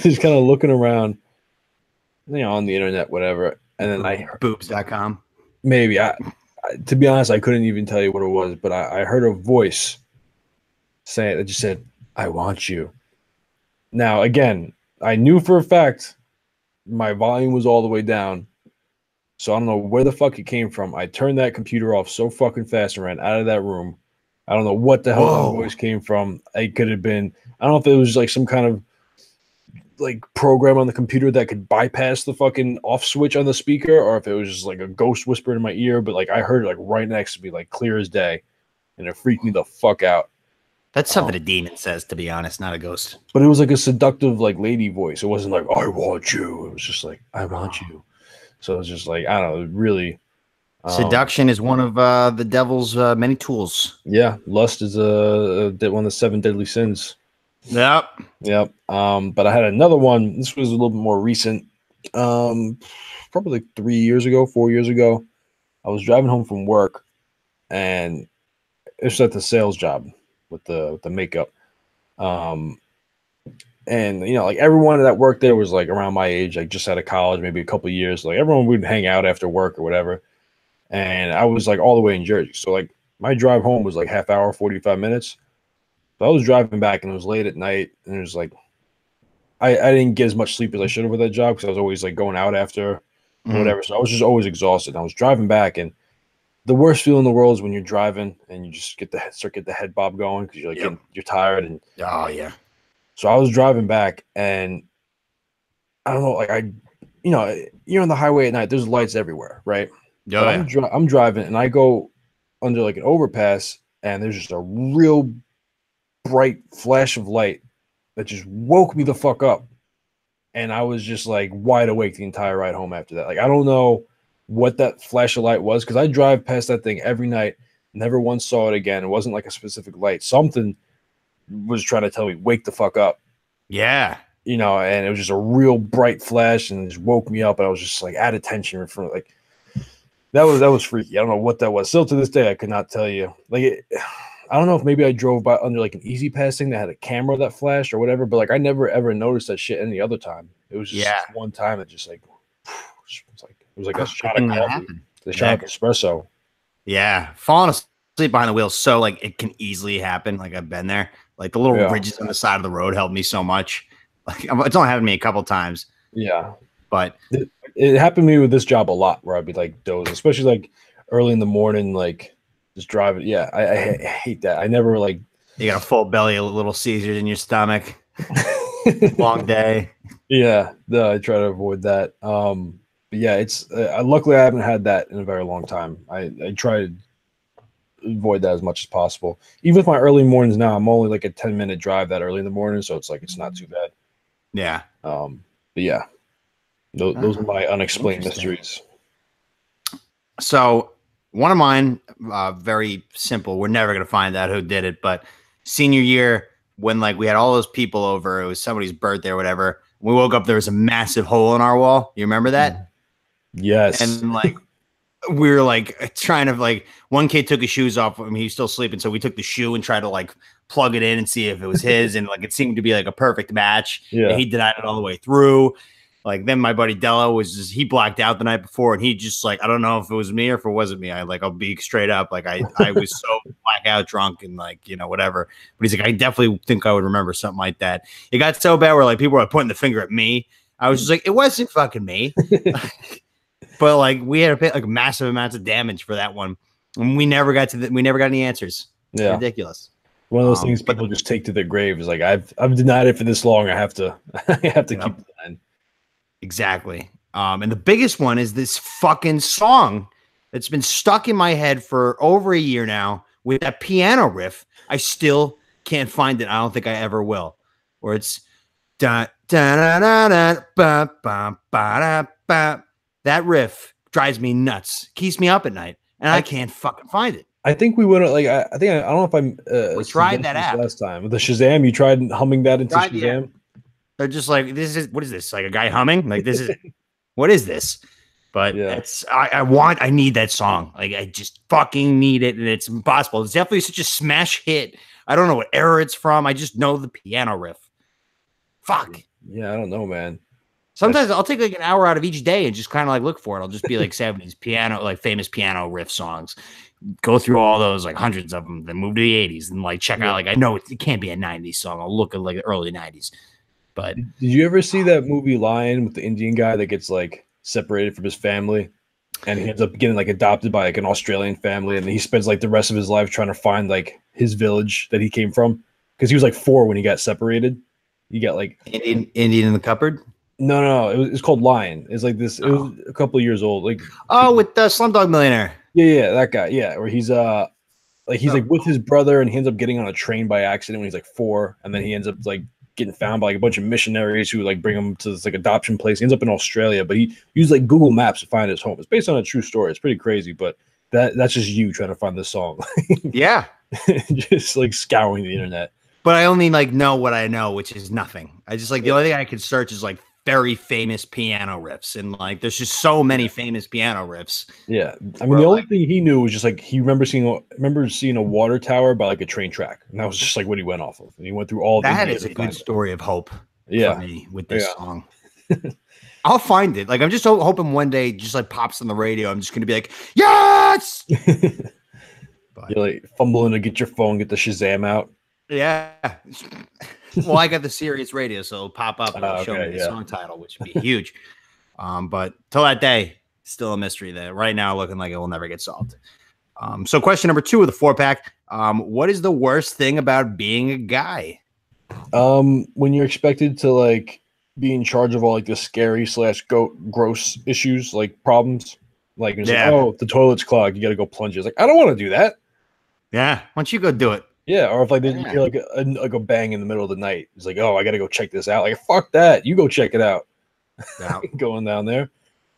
just kind of looking around, on the internet, whatever. And then I heard
boobs.com.
Maybe to be honest, I couldn't even tell you what it was, but I heard a voice say that just said, "I want you." Now, again, I knew for a fact my volume was all the way down. So I don't know where the fuck it came from. I turned that computer off so fucking fast and ran out of that room. I don't know what the hell that voice came from. It could have been, I don't know if it was like some kind of like program on the computer that could bypass the fucking off switch on the speaker, or if it was just like a ghost whispering in my ear. But like I heard it like right next to me, like clear as day, and it freaked me the fuck out.
That's something a demon says, to be honest, not a ghost.
But it was like a seductive like lady voice. It wasn't like I want you. It was just like I want you. So it's just like I don't know, really.
Seduction is one of the devil's many tools.
Yeah, lust is one of the 7 deadly sins.
Yep.
But I had another one. This was a little bit more recent. Probably like 4 years ago. I was driving home from work, and it was at the sales job with the makeup. And you know, like everyone that worked there was like around my age, like just out of college, maybe a couple of years. Like everyone would hang out after work or whatever. And I was like all the way in Jersey. So like my drive home was like half hour, 45 minutes. So I was driving back and it was late at night. And it was like, I didn't get as much sleep as I should have with that job because I was always like going out after or whatever. So I was just always exhausted. And I was driving back, and the worst feeling in the world is when you're driving and you just get the head bob going because you're like you're tired. And so I was driving back, and I don't know, like you're on the highway at night. There's lights everywhere, right? I'm driving, and I go under like an overpass, and there's just a real bright flash of light that just woke me the fuck up. And I was just like wide awake the entire ride home after that. Like, I don't know what that flash of light was, because I drive past that thing every night, never once saw it again. It wasn't like a specific light. Something was trying to tell me, wake the fuck up.
Yeah.
You know, and it was just a real bright flash, and it just woke me up, and I was just like out of tension from like, that was freaky. I don't know what that was. Still to this day, I could not tell you. Like, I don't know if maybe I drove by under like an Easy Pass thing that had a camera that flashed or whatever, but like I never ever noticed that shit any other time. It was just one time that just like it was like a shot of coffee, the shot of espresso.
Yeah, falling asleep behind the wheel, so like it can easily happen. Like I've been there. Like the little ridges on the side of the road helped me so much. Like it's only happened to me a couple times.
Yeah,
but
it happened to me with this job a lot, where I'd be like dozing, especially like early in the morning, like just driving. Yeah, I hate that. I never like.
You got a full belly, a little Caesars in your stomach. Long day.
Yeah, no, I try to avoid that. But yeah, it's luckily I haven't had that in a very long time. I try to avoid that as much as possible. Even with my early mornings now, I'm only like a 10-minute drive that early in the morning, so it's like it's not too bad.
Yeah.
But yeah, those are my unexplained mysteries.
So one of mine, very simple. We're never gonna find out who did it, but senior year, when like we had all those people over, it was somebody's birthday or whatever. We woke up, there was a massive hole in our wall. You remember that?
Yes.
And like we were like trying to like, one kid took his shoes off. I mean, he was still sleeping, so we took the shoe and tried to like plug it in and see if it was his, and like it seemed to be like a perfect match.
Yeah.
And he denied it all the way through. Like then my buddy Dello was just, he blacked out the night before, and he just like, I don't know if it was me or if it wasn't me. I'll be straight up. Like I was so blackout drunk and like, you know, whatever. But he's like, I definitely think I would remember something like that. It got so bad where like people were pointing the finger at me. I was just like, it wasn't fucking me. But like we had to pay like massive amounts of damage for that one. And we never got any answers. It's ridiculous.
One of those things people just take to their grave is like, I've denied it for this long. I have to keep denying.
Exactly. And the biggest one is this fucking song that's been stuck in my head for over a year now with that piano riff. I still can't find it. I don't think I ever will. Where it's da da da da da ba ba ba da ba. That riff drives me nuts. Keeps me up at night, and I can't fucking find it.
I think we went like I don't know if
we tried that app
last time with the Shazam. You tried humming that into Shazam.
They're just like, what is this? Like a guy humming? Like this is what is this? But I need that song. Like I just fucking need it, and it's impossible. It's definitely such a smash hit. I don't know what era it's from. I just know the piano riff. Fuck.
Yeah, I don't know, man.
Sometimes I'll take like an hour out of each day and just kind of like look for it. I'll just be like 70s piano, like famous piano riff songs. Go through all those, like hundreds of them, then move to the 80s and like check out, like I know it can't be a 90s song. I'll look at like the early 90s. But
did you ever see that movie Lion with the Indian guy that gets like separated from his family, and he ends up getting like adopted by like an Australian family, and he spends like the rest of his life trying to find like his village that he came from, because he was like 4 when he got separated. You got like
Indian in the cupboard.
no, it's called Lion. It's like this. It was a couple of years old. Like
with the Slumdog Millionaire.
Yeah, that guy. Yeah, where he's like with his brother, and he ends up getting on a train by accident when he's like 4, and then he ends up like getting found by like a bunch of missionaries who like bring him to this like adoption place. He ends up in Australia, but he used like Google Maps to find his home. It's based on a true story. It's pretty crazy, but that's just you trying to find this song.
Yeah,
just like scouring the internet.
But I only like know what I know, which is nothing. I just like the only thing I could search is like very famous piano riffs, and like there's just so many famous piano riffs.
Yeah, I mean the only thing he knew was just like he remember seeing a water tower by like a train track, and that was just like what he went off of, and he went through all.
That is a good story of hope. For me with this song. I'll find it. Like I'm just hoping one day it just like pops on the radio. I'm just gonna be like, yes.
But, you're like fumbling to get your phone, get the Shazam out.
Yeah. Well, I got the Sirius radio, so it'll pop up and it'll show me the song title, which would be huge. But till that day, still a mystery there. Right now, looking like it will never get solved. So question number 2 of the 4-pack. What is the worst thing about being a guy?
When you're expected to like be in charge of all like the scary / gross issues, like problems. Like, like, oh, the toilet's clogged, you got to go plunge it. It's like, I don't want to do that.
Yeah, why don't you go do it?
Yeah, or if like you hear like a bang in the middle of the night, it's like, oh, I got to go check this out. Like, fuck that, you go check it out. No. Going down there.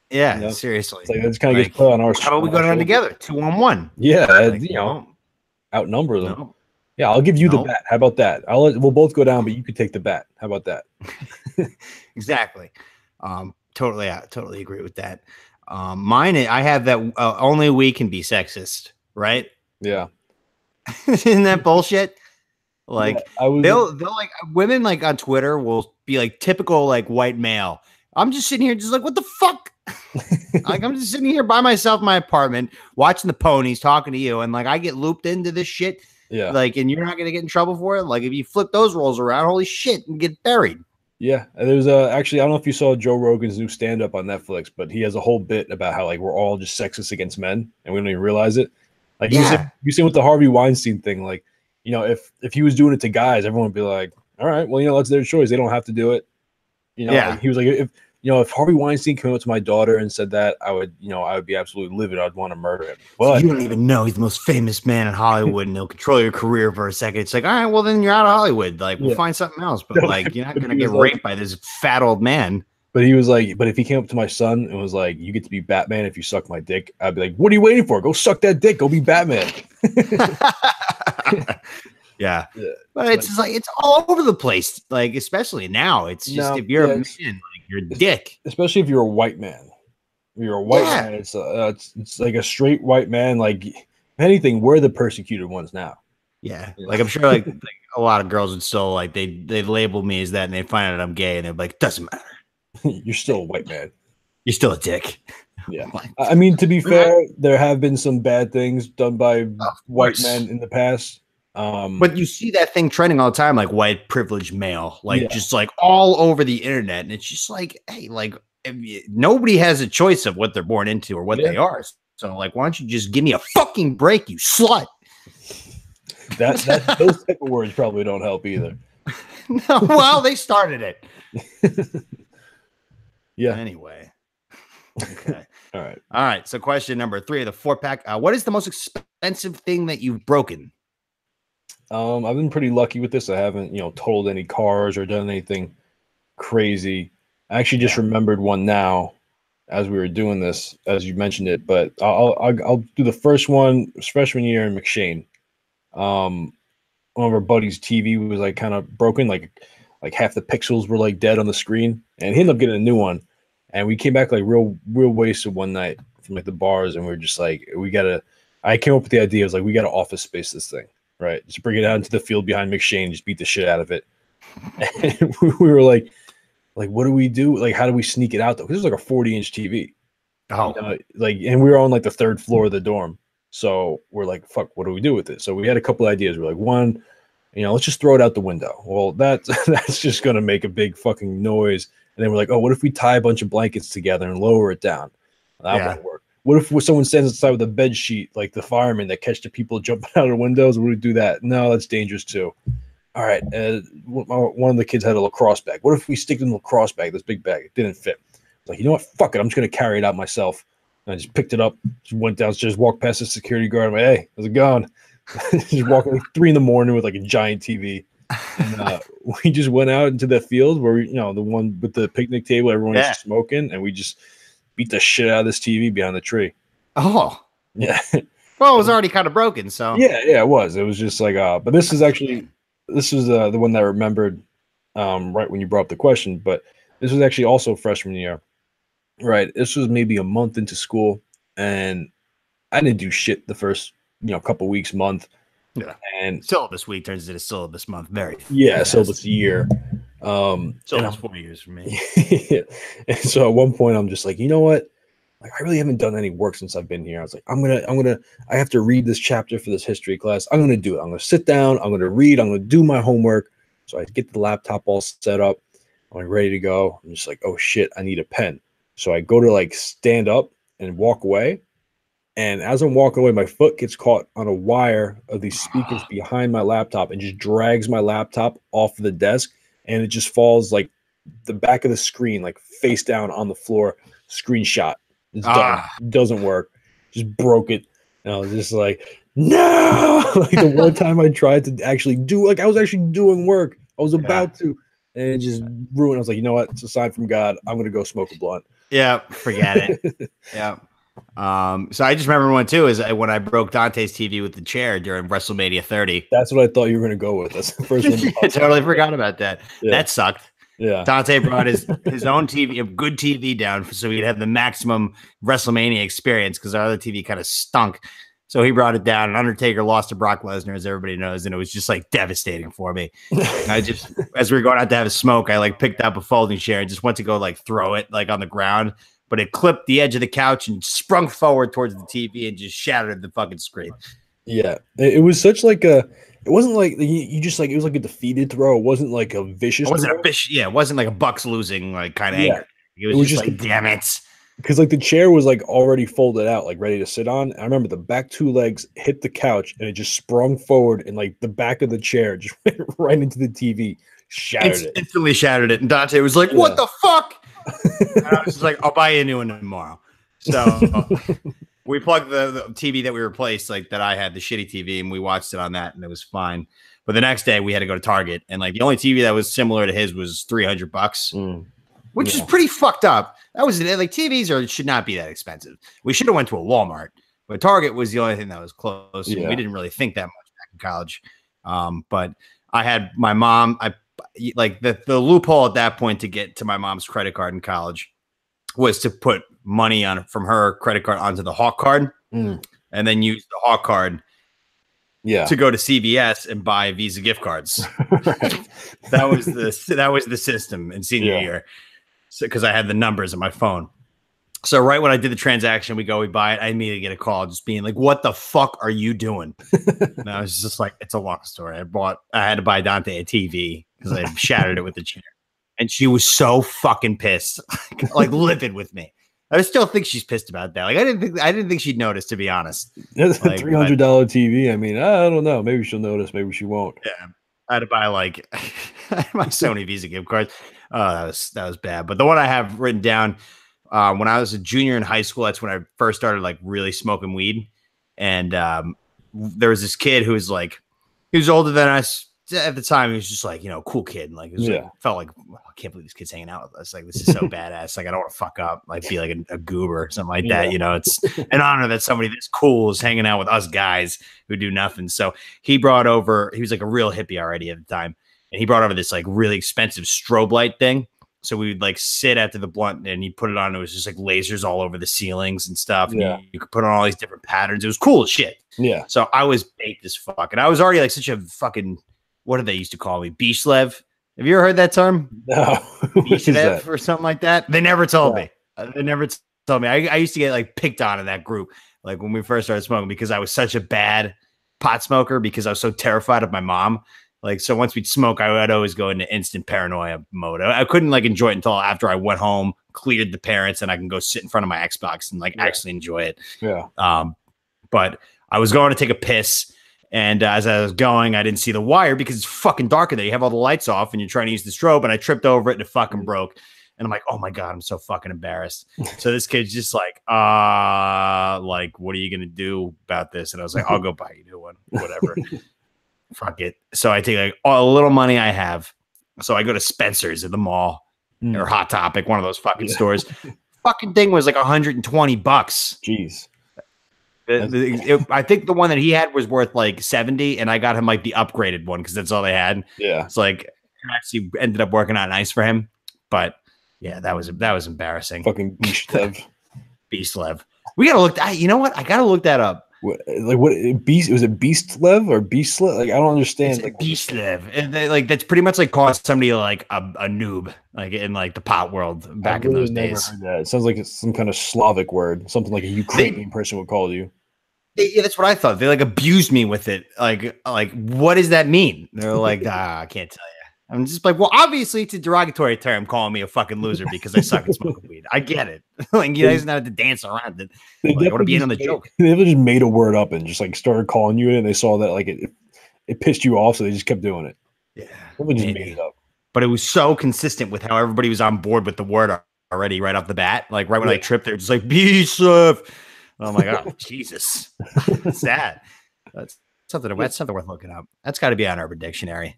Yeah, you know? Seriously.
It's like that just kind of gets put on our.
How about we go down together, 2-on-1?
Yeah, like, you know, outnumber them. No. Yeah, I'll give you the bat. How about that? We'll both go down, but you could take the bat. How about that?
Exactly. Totally agree with that. Mine, I have that only we can be sexist, right?
Yeah.
Isn't that bullshit? Like they'll like women like on Twitter will be like typical like white male. I'm just sitting here just like, what the fuck? Like I'm just sitting here by myself in my apartment watching the ponies, talking to you, and like I get looped into this shit.
Yeah.
Like, and you're not gonna get in trouble for it. Like if you flip those roles around, holy shit, and get buried.
Yeah, there's actually I don't know if you saw Joe Rogan's new stand-up on Netflix, but he has a whole bit about how like we're all just sexist against men and we don't even realize it. Like you see with the Harvey Weinstein thing, like, you know, if he was doing it to guys, everyone would be like, all right, well, you know, that's their choice. They don't have to do it. You know, like, he was like, if Harvey Weinstein came up to my daughter and said that, I would be absolutely livid. I'd want to murder him. But
you don't even know he's the most famous man in Hollywood, and he'll control your career for a second. It's like, all right, well, then you're out of Hollywood. Like, we'll find something else. But like, you're not going to get raped by this fat old man.
But he was like, but if he came up to my son and was like, you get to be Batman if you suck my dick, I'd be like, what are you waiting for? Go suck that dick. Go be Batman.
Yeah. But it's just like, it's all over the place. Like, especially now, it's just, if you're a man, like, you're a dick.
Especially if you're a white man. If you're a white man, it's like a straight white man. Like, if anything, we're the persecuted ones now.
Yeah. Like, I'm sure like a lot of girls would still like, they label me as that and they find out I'm gay and they're like, doesn't matter.
You're still a white man.
You're still a dick.
Yeah. I mean, to be fair, there have been some bad things done by white men in the past.
But you see that thing trending all the time, like white privileged male, like just like all over the internet. And it's just like, hey, like nobody has a choice of what they're born into or what they are. So like, why don't you just give me a fucking break, you slut?
That those type of words probably don't help either.
No, well, they started it.
Yeah.
Anyway. Okay.
All right.
All right. So question number 3 of the 4-pack. What is the most expensive thing that you've broken?
I've been pretty lucky with this. I haven't, totaled any cars or done anything crazy. I actually just remembered one now as we were doing this, as you mentioned it, but I'll do the first one. It was freshman year in McShane. One of our buddies' TV was like kind of broken, like half the pixels were like dead on the screen, and he ended up getting a new one. And we came back like real wasted one night from like the bars, and we were just like, I came up with the idea. I was like, we got to office space this thing, right? Just bring it out into the field behind McShane, just beat the shit out of it. And we were like, what do we do? Like, how do we sneak it out though? Because it was like a 40-inch TV.
Oh,
and we were on like the 3rd floor of the dorm. So we're like, fuck, what do we do with it? So we had a couple ideas. We're like, one, let's just throw it out the window. Well, that's just going to make a big fucking noise. And then we're like, oh, what if we tie a bunch of blankets together and lower it down? That won't work. What if someone stands outside with a bed sheet, like the firemen that catch the people jumping out of the windows? Would we do that? No, that's dangerous too. All right. One of the kids had a lacrosse bag. What if we stick it in the lacrosse bag, this big bag? It didn't fit. I was like, you know what? Fuck it. I'm just going to carry it out myself. And I just picked it up, just went downstairs, walked past the security guard. I'm like, hey, how's it going? Just walking like 3 a.m. with like a giant TV. And we just went out into the field where the one with the picnic table, everyone was smoking, and we just beat the shit out of this TV behind the tree.
Oh,
yeah.
Well, it was already kind of broken, so
yeah, it was. It was just like, but this was the one that I remembered right when you brought up the question. But this was actually also freshman year, right? This was maybe a month into school, and I didn't do shit the first couple weeks, month.
Yeah,
and
syllabus week turns into syllabus month.
Syllabus year.
Syllabus 4 years for me.
And so at one point, I'm just like, you know what? Like, I really haven't done any work since I've been here. I was like, I have to read this chapter for this history class. I'm gonna do it. I'm gonna sit down. I'm gonna read. I'm gonna do my homework. So I get the laptop all set up. I'm like ready to go. I'm just like, oh shit, I need a pen. So I go to like stand up and walk away. And as I'm walking away, my foot gets caught on a wire of these speakers behind my laptop and just drags my laptop off of the desk. And it just falls like the back of the screen, like face down on the floor. Screenshot. It's done. Doesn't work. Just broke it. And I was just like, no! Like the one time I tried to actually I was actually doing work. I was about to. And it just ruined. I was like, you know what? It's a sign from God. I'm going to go smoke a blunt.
Yeah, forget it. Yeah. So I just remember one too is when I broke Dante's TV with the chair during WrestleMania 30.
That's what I thought you were going to go with. That's the first one.
I totally forgot about that. Yeah. That sucked.
Yeah.
Dante brought his own TV, a good TV down so he'd have the maximum WrestleMania experience because our other TV kind of stunk. So he brought it down, and Undertaker lost to Brock Lesnar, as everybody knows, and it was just like devastating for me. I just, as we were going out to have a smoke, I like picked up a folding chair and just went to go like throw it like on the ground, but it clipped the edge of the couch and sprung forward towards the TV and just shattered the fucking screen.
Yeah, it was such like a. It wasn't like you just like it was like a defeated throw. It wasn't like a vicious.
It wasn't
throw.
a vicious. Yeah, it wasn't like a Bucks losing like kind of anger. It was just like damn it.
Because like the chair was like already folded out, like ready to sit on. I remember the back 2 legs hit the couch and it just sprung forward, and like the back of the chair just went right into the TV, shattered it.
Instantly shattered it. And Dante was like, "What the fuck?" And I was just like, "I'll buy you a new one tomorrow." So we plugged the TV that we replaced, like that I had, the shitty TV, and we watched it on that, and it was fine. But the next day we had to go to Target, and like the only TV that was similar to his was $300, which is pretty fucked up. That was like TVs should not be that expensive. We should have went to a Walmart, but Target was the only thing that was close. Yeah. We didn't really think that much back in college. But I had my mom. I like the loophole at that point to get to my mom's credit card in college was to put money from her credit card onto the Hawk card, and then use the Hawk card to go to CVS and buy Visa gift cards. That was the system in senior year. So because I had the numbers on my phone. So right when I did the transaction, we buy it. I immediately get a call just being like, "What the fuck are you doing?" And I was just like, it's a long story. I had to buy Dante a TV because I shattered it with the chair. And she was so fucking pissed, like livid with me. I still think she's pissed about that. Like I didn't think she'd notice, to be honest.
It's a $300 TV. I mean, I don't know. Maybe she'll notice. Maybe she won't.
Yeah, I had to buy like my Sony Visa gift cards. Oh, that was bad. But the one I have written down when I was a junior in high school, that's when I first started like really smoking weed. And there was this kid who was like, he was older than us. At the time, he was just like, cool kid. And like, it was felt like, I can't believe this kid's hanging out with us. Like, this is so badass. Like, I don't want to fuck up, like, be like a goober or something like that. It's an honor that somebody this cool is hanging out with us guys who do nothing. So he was like a real hippie already at the time. And he brought over this like really expensive strobe light thing. So we would like sit after the blunt and he put it on. It was just like lasers all over the ceilings and stuff. And you could put on all these different patterns. It was cool as shit. Yeah. So I was baked as fuck. And I was already like such a fucking, what did they used to call me? Bishlev. Have you ever heard that term?
No.
Bishlev or something like that? They never told me. They never told me. I used to get like picked on in that group. Like when we first started smoking because I was such a bad pot smoker because I was so terrified of my mom. Like, so once we'd smoke, I'd always go into instant paranoia mode. I couldn't like enjoy it until after I went home, cleared the parents, and I can go sit in front of my Xbox and like actually enjoy it.
Yeah.
But I was going to take a piss, and as I was going, I didn't see the wire because it's fucking dark in there. You have all the lights off, and you're trying to use the strobe, and I tripped over it, and it fucking broke. And I'm like, oh my God, I'm so fucking embarrassed. So this kid's just like, what are you gonna do about this? And I was like, I'll go buy you a new one, whatever. Fuck it. So I take like all the little money I have. So I go to Spencer's at the mall or Hot Topic, one of those fucking stores. Fucking thing was like $120.
Jeez.
I think the one that he had was worth like 70, and I got him like the upgraded one because that's all they had.
Yeah.
It's like it actually ended up working out nice for him. But yeah, that was embarrassing.
Fucking Beast-Lev.
Beast-Lev. We gotta look. You know what? I gotta look that up.
What Beast? Was it Beast-Lev or Beast-Lev? Like I don't understand. Like
Beast-Lev, and like that's pretty much like calling somebody like a noob, like in like the pot world back in those days.
Heard that. It sounds like it's some kind of Slavic word, something like a Ukrainian person would call you.
Yeah, that's what I thought. They like abused me with it. Like what does that mean? They're like, I can't tell you. I'm just like, well, obviously it's a derogatory term calling me a fucking loser because I suck at smoking weed. I get it. Like, you guys not have to dance around it. Like, I want to be in on the joke.
They just made a word up and just like started calling you it, and they saw that like it pissed you off, so they just kept doing it.
Yeah,
they just made it up.
But it was so consistent with how everybody was on board with the word already right off the bat. Like right when I tripped, they're just like Beast-Lev. Oh my God, Jesus, that's sad. That's something worth looking up. That's got to be on Urban Dictionary.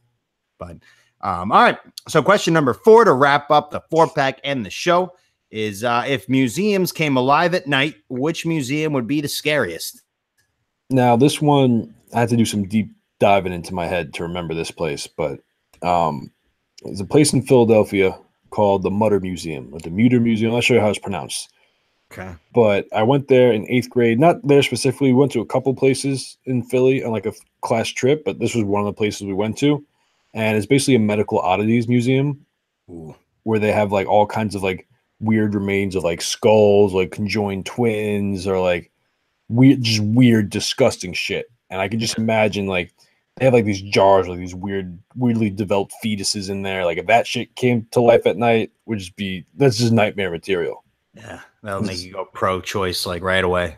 But all right. So question number 4 to wrap up the 4-pack and the show is if museums came alive at night, which museum would be the scariest?
Now, this one, I had to do some deep diving into my head to remember this place, but there's a place in Philadelphia called the Mutter Museum, or the Mutter Museum. I'm not sure how it's pronounced.
Okay.
But I went there in 8th grade, not there specifically. We went to a couple places in Philly on like a class trip, but this was one of the places we went to. And it's basically a medical oddities museum where they have like all kinds of like weird remains of like skulls, like conjoined twins, or like weird, disgusting shit. And I can just imagine like they have like these jars with these weirdly developed fetuses in there. Like if that shit came to life at night, that's just nightmare material.
Yeah, that'll make you go pro-choice like right away.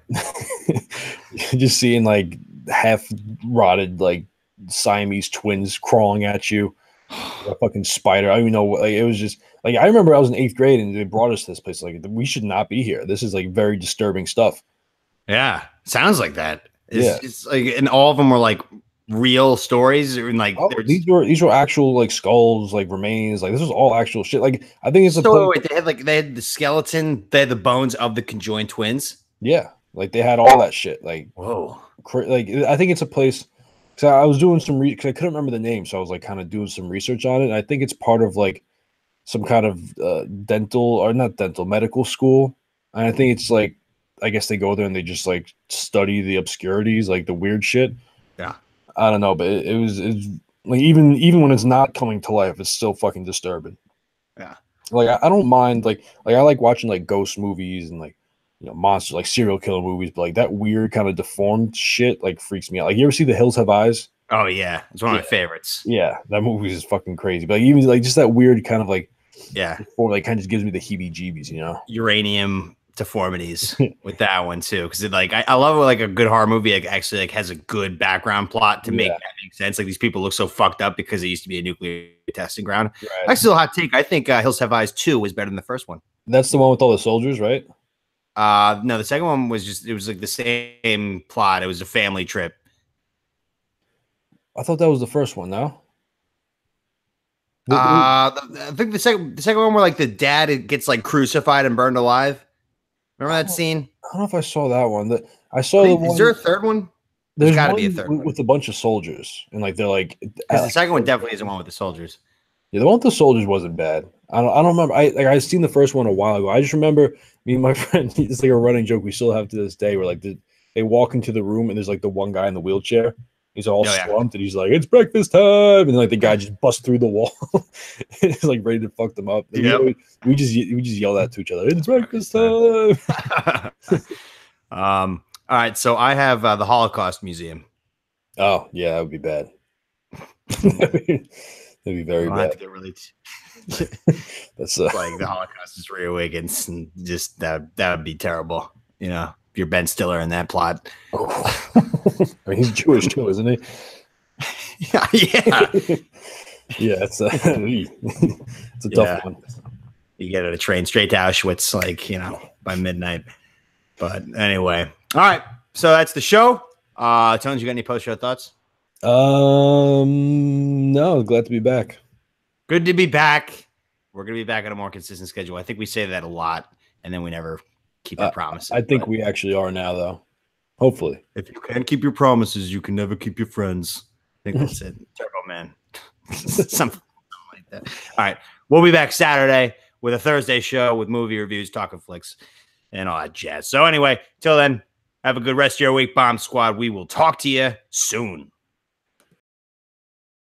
Just seeing like half rotted like Siamese twins crawling at you, a fucking spider. I don't even know. Like it was just like I remember I was in 8th grade and they brought us to this place. Like we should not be here. This is like very disturbing stuff.
Yeah, sounds like that. It's like, and all of them were like real stories, and like
these were actual like skulls, like remains. Like this was all actual shit. Like I think it's
they had the skeleton, they had the bones of the conjoined twins.
Yeah, like they had all that shit. Like
whoa,
like I think it's a place. So I was doing some because I couldn't remember the name, so I was like kind of doing some research on it. And I think it's part of like some kind of medical school. And I think it's like I guess they go there and they just like study the obscurities, like the weird shit.
Yeah,
I don't know, but it's like even when it's not coming to life, it's still fucking disturbing.
Yeah,
like I don't mind like I like watching like ghost movies and like monsters, like serial killer movies, but like that weird kind of deformed shit like freaks me out. Like you ever see The Hills Have Eyes?
Oh yeah, it's one of my favorites.
Yeah, that movie is fucking crazy. But like, even like just that weird kind of like or like kind of just gives me the heebie-jeebies,
uranium deformities with that one too, because like I love it, like a good horror movie like actually like has a good background plot to make that make sense. Like these people look so fucked up because it used to be a nuclear testing ground. Right. Actually, a hot take. I think Hills Have Eyes 2 was better than the first one.
That's the one with all the soldiers, right?
No, the second one was it was like the same plot. It was a family trip.
I thought that was the first one, no?
I think the second one where like the dad gets like crucified and burned alive. Remember that scene?
I don't know if I saw that one. I saw the one.
Is there a third one? There's got to be a third one
with a bunch of soldiers, and like they're like.
The second one definitely isn't one with the soldiers.
Yeah, the one with the soldiers wasn't bad. I don't remember. I've seen the first one a while ago. I just remember me and my friend. It's like a running joke we still have to this day. Where like they walk into the room and there's like the one guy in the wheelchair. He's all slumped and he's like, "It's breakfast time," and like the guy just busts through the wall. It's like ready to fuck them up. We just yell that to each other. It's breakfast time.
All right, so I have the Holocaust Museum.
Oh yeah, that would be bad. That'd be very
I
bad.
have to get really
That's
like the Holocaust is reawakens, and just that would be terrible. You know, if you're Ben Stiller in that plot.
I mean, he's Jewish too, isn't he?
Yeah.
Yeah, it's a tough one.
You get a train straight to Auschwitz, like, you know, by midnight. But anyway, all right. So that's the show. Tones, you got any post-show thoughts?
No, glad to be back.
Good to be back. We're gonna be back on a more consistent schedule. I think we say that a lot, and then we never keep our promises.
I think we actually are now, though. Hopefully,
if you can't keep your promises, you can never keep your friends. I think that's it. Turbo Man. Something like that. All right. We'll be back Saturday with a Thursday show with movie reviews, talking flicks, and all that jazz. So anyway, till then, have a good rest of your week, Bomb Squad. We will talk to you soon.